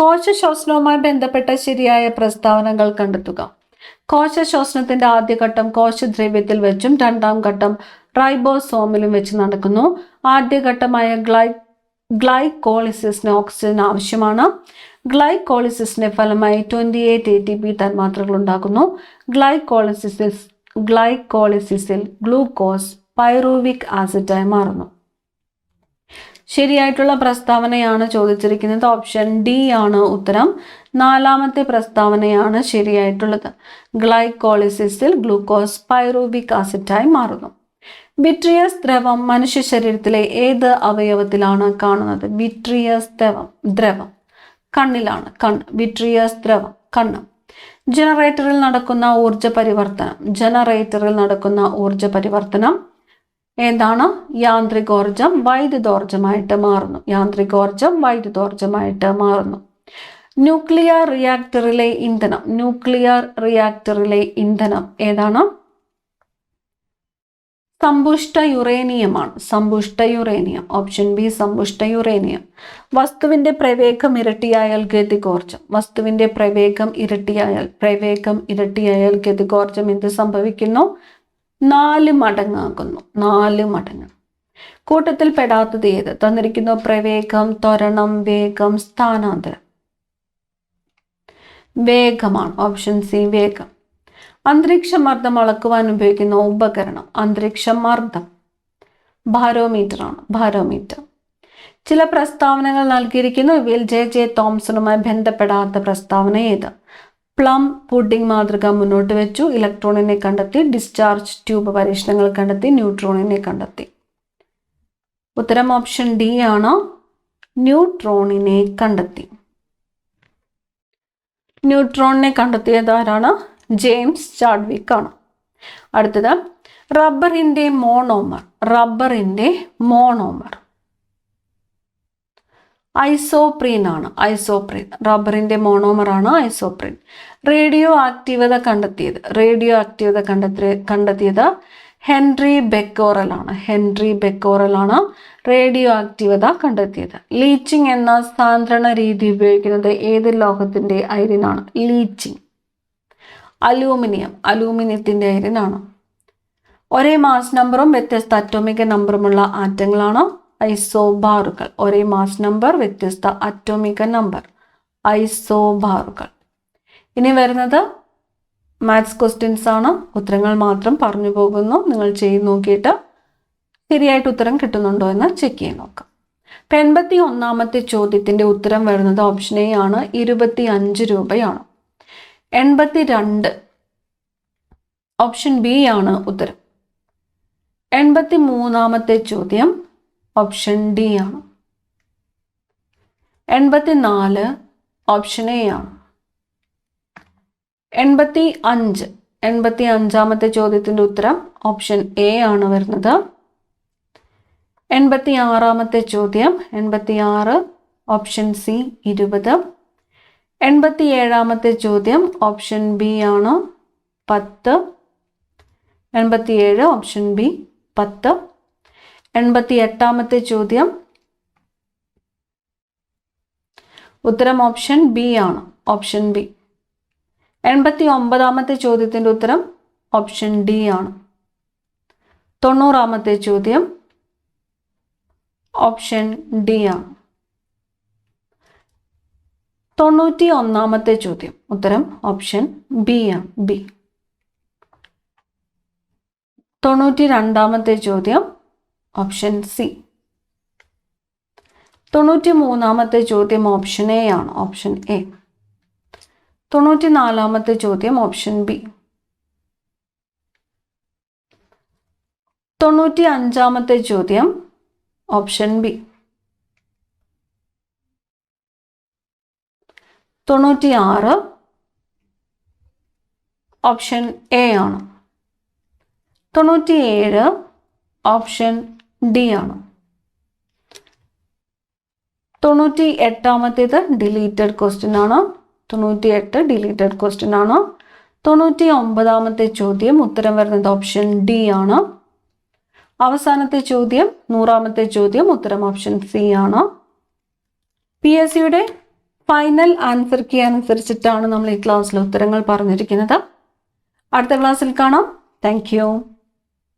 കോശശ്വസനവുമായി ബന്ധപ്പെട്ട ശരിയായ പ്രസ്താവനകൾ കണ്ടെത്തുക. കോശശ്വസനത്തിന്റെ ആദ്യഘട്ടം കോശദ്രവ്യത്തിൽ വെച്ചും രണ്ടാം ഘട്ടം റൈബോസോമിലും വെച്ച് നടക്കുന്നു. ആദ്യഘട്ടമായ ഗ്ലൈക്കോളിസിസിന് ഓക്സിജൻ ആവശ്യമാണ്. ഗ്ലൈക്കോളിസിസിന്റെ ഫലമായി 28 ATP തന്മാത്രകൾ ഉണ്ടാകുന്നു. ഗ്ലൈക്കോളിസിസിൽ ഗ്ലൂക്കോസ് പൈറൂവിക് ആസിഡായി മാറുന്നു. ശരിയായിട്ടുള്ള പ്രസ്താവനയാണ് ചോദിച്ചിരിക്കുന്നത്. ഓപ്ഷൻ ഡി ആണ് ഉത്തരം. നാലാമത്തെ പ്രസ്താവനയാണ് ശരിയായിട്ടുള്ളത്. ഗ്ലൈക്കോളിസിസിൽ ഗ്ലൂക്കോസ് പൈറൂവിക് ആസിഡായി മാറുന്നു. വിട്രിയസ് ദ്രവം മനുഷ്യ ശരീരത്തിലെ ഏത് അവയവത്തിലാണ് കാണുന്നത്? വിട്രിയസ് ദ്രവം കണ്ണിലാണ്. വിട്രിയസ് ദ്രവം കണ്ണ്. ജനറേറ്ററിൽ നടക്കുന്ന ഊർജ പരിവർത്തനം ഏതാണ്? യാന്ത്രികോർജം വൈദ്യുതോർജമായിട്ട് മാറുന്നു. ന്യൂക്ലിയർ റിയാക്ടറിലെ ഇന്ധനം ഏതാണ്? സമ്പുഷ്ട യുറേനിയം. ഓപ്ഷൻ ബി സമ്പുഷ്ട യുറേനിയം. വസ്തുവിന്റെ പ്രവേഗം ഇരട്ടിയായാൽ ഗതികോർജം എന്ത് സംഭവിക്കുന്നു? 4 മടങ്ങാകുന്നു. 4 മടങ്ങ്. കൂട്ടത്തിൽ പെടാത്തത് ഏത്? തന്നിരിക്കുന്നു. പ്രവേഗം, ത്വരണം, വേഗം, സ്ഥാനാന്തരം. വേഗമാണ്. ഓപ്ഷൻ സി വേഗം. അന്തരീക്ഷമർദ്ദം അളക്കുവാൻ ഉപയോഗിക്കുന്ന ഉപകരണം അന്തരീക്ഷമർദ്ദം ബാരോമീറ്റർ ആണ്. ബാരോമീറ്റർ. ചില പ്രസ്താവനകൾ നൽകിയിരിക്കുന്നു. ഇവയിൽ J. തോംസണുമായി ബന്ധപ്പെടാത്ത പ്രസ്താവന ഏത്? പ്ലം പുഡിംഗ് മാതൃക മുന്നോട്ട് വെച്ചു. ഇലക്ട്രോണിനെ കണ്ടെത്തി. ഡിസ്ചാർജ് ട്യൂബ് പരീക്ഷണങ്ങൾ കണ്ടെത്തി. ന്യൂട്രോണിനെ കണ്ടെത്തി. ഉത്തരം ഓപ്ഷൻ ഡി ആണ്. ന്യൂട്രോണിനെ കണ്ടെത്തിയത് ആരാണ്? ജെയിംസ് ചാഡ്വിക് ആണ്. അടുത്തത് റബ്ബറിന്റെ മോണോമർ ഐസോപ്രീൻ ആണ്. റബ്ബറിന്റെ മോണോമർ ആണ് ഐസോപ്രീൻ. റേഡിയോ ആക്റ്റീവത കണ്ടെത്തിയത് ഹെൻറി ബെക്കോറൽ ആണ്. റേഡിയോ ആക്റ്റീവത കണ്ടെത്തിയത്. ലീച്ചിങ് എന്ന സാന്ദ്രണ രീതി ഉപയോഗിക്കുന്നത് ഏത് ലോഹത്തിന്റെ അയിരിനാണ്? ലീച്ചിങ് അലൂമിനിയത്തിന്റെ അയിരിനാണ്. ഒരേ മാസ് നമ്പറും വ്യത്യസ്ത അറ്റോമിക നമ്പറുമുള്ള ആറ്റങ്ങളാണ് ഐസോബാറുകൾ. ഒരേ മാസ് നമ്പർ, വ്യത്യസ്ത അറ്റോമിക നമ്പർ, ഐസോബാറുകൾ. ഇനി വരുന്നത് മാത്സ് ക്വസ്റ്റ്യൻസ് ആണ്. ഉത്തരങ്ങൾ മാത്രം പറഞ്ഞു പോകുന്നു. നിങ്ങൾ ചെയ്ത് നോക്കിയിട്ട് ശരിയായിട്ട് ഉത്തരം കിട്ടുന്നുണ്ടോ എന്ന് ചെക്ക് ചെയ്ത് നോക്കാം. 81ാമത്തെ ചോദ്യത്തിന്റെ ഉത്തരം വരുന്നത് ഓപ്ഷൻ എ ആണ്. 25 രൂപയാണ്. 82 ഓപ്ഷൻ ബി ആണ് ഉത്തരം. 83ാമത്തെ ചോദ്യം ഓപ്ഷൻ ഡി ആണ്. 84 ഓപ്ഷൻ എ ആണ്. 85ാമത്തെ ചോദ്യത്തിന്റെ ഉത്തരം ഓപ്ഷൻ എ ആണ് വരുന്നത്. 86ാമത്തെ ചോദ്യം 86 ഓപ്ഷൻ സി 20. 87ാമത്തെ ചോദ്യം ഓപ്ഷൻ ബി ആണ് 10. 87 ഓപ്ഷൻ ബി 10. 88ാമത്തെ ചോദ്യം ഉത്തരം ഓപ്ഷൻ ബി ആണ്, ഓപ്ഷൻ ബി. 89ാമത്തെ ചോദ്യത്തിൻ്റെ ഉത്തരം ഓപ്ഷൻ ഡി ആണ്. 90ാമത്തെ ചോദ്യം ഓപ്ഷൻ ഡി ആണ്. 91ാമത്തെ ചോദ്യം ഉത്തരം ഓപ്ഷൻ ബി ആണ്, ബി. 92ാമത്തെ ചോദ്യം ഓപ്ഷൻ സി. 93ാമത്തെ ചോദ്യം ഓപ്ഷൻ എ ആണ്, ഓപ്ഷൻ എ. 94ാമത്തെ ചോദ്യം ഓപ്ഷൻ ബി. 95ാമത്തെ ചോദ്യം ഓപ്ഷൻ ബി. 96 ഓപ്ഷൻ എ ആണ്. 97 ഓപ്ഷൻ ഡി ആണ്. 98ാമത്തേത് ഡിലീറ്റഡ് ക്വസ്റ്റ്യൻ ആണ്. 98 ഡിലീറ്റഡ് ക്വസ്റ്റ്യൻ ആണ്. 99ാമത്തെ ചോദ്യം ഉത്തരം വരുന്നത് ഓപ്ഷൻ ഡി ആണ്. അവസാനത്തെ ചോദ്യം 100ാമത്തെ ചോദ്യം ഉത്തരം ഓപ്ഷൻ സി ആണ്. PSCയുടെ ഫൈനൽ ആൻസർ കീ അനുസരിച്ചിട്ടാണ് നമ്മൾ ഈ ക്ലാസ്സിൽ ഉത്തരങ്ങൾ പറഞ്ഞിരിക്കുന്നത്. അടുത്ത ക്ലാസ്സിൽ കാണാം. Thank you.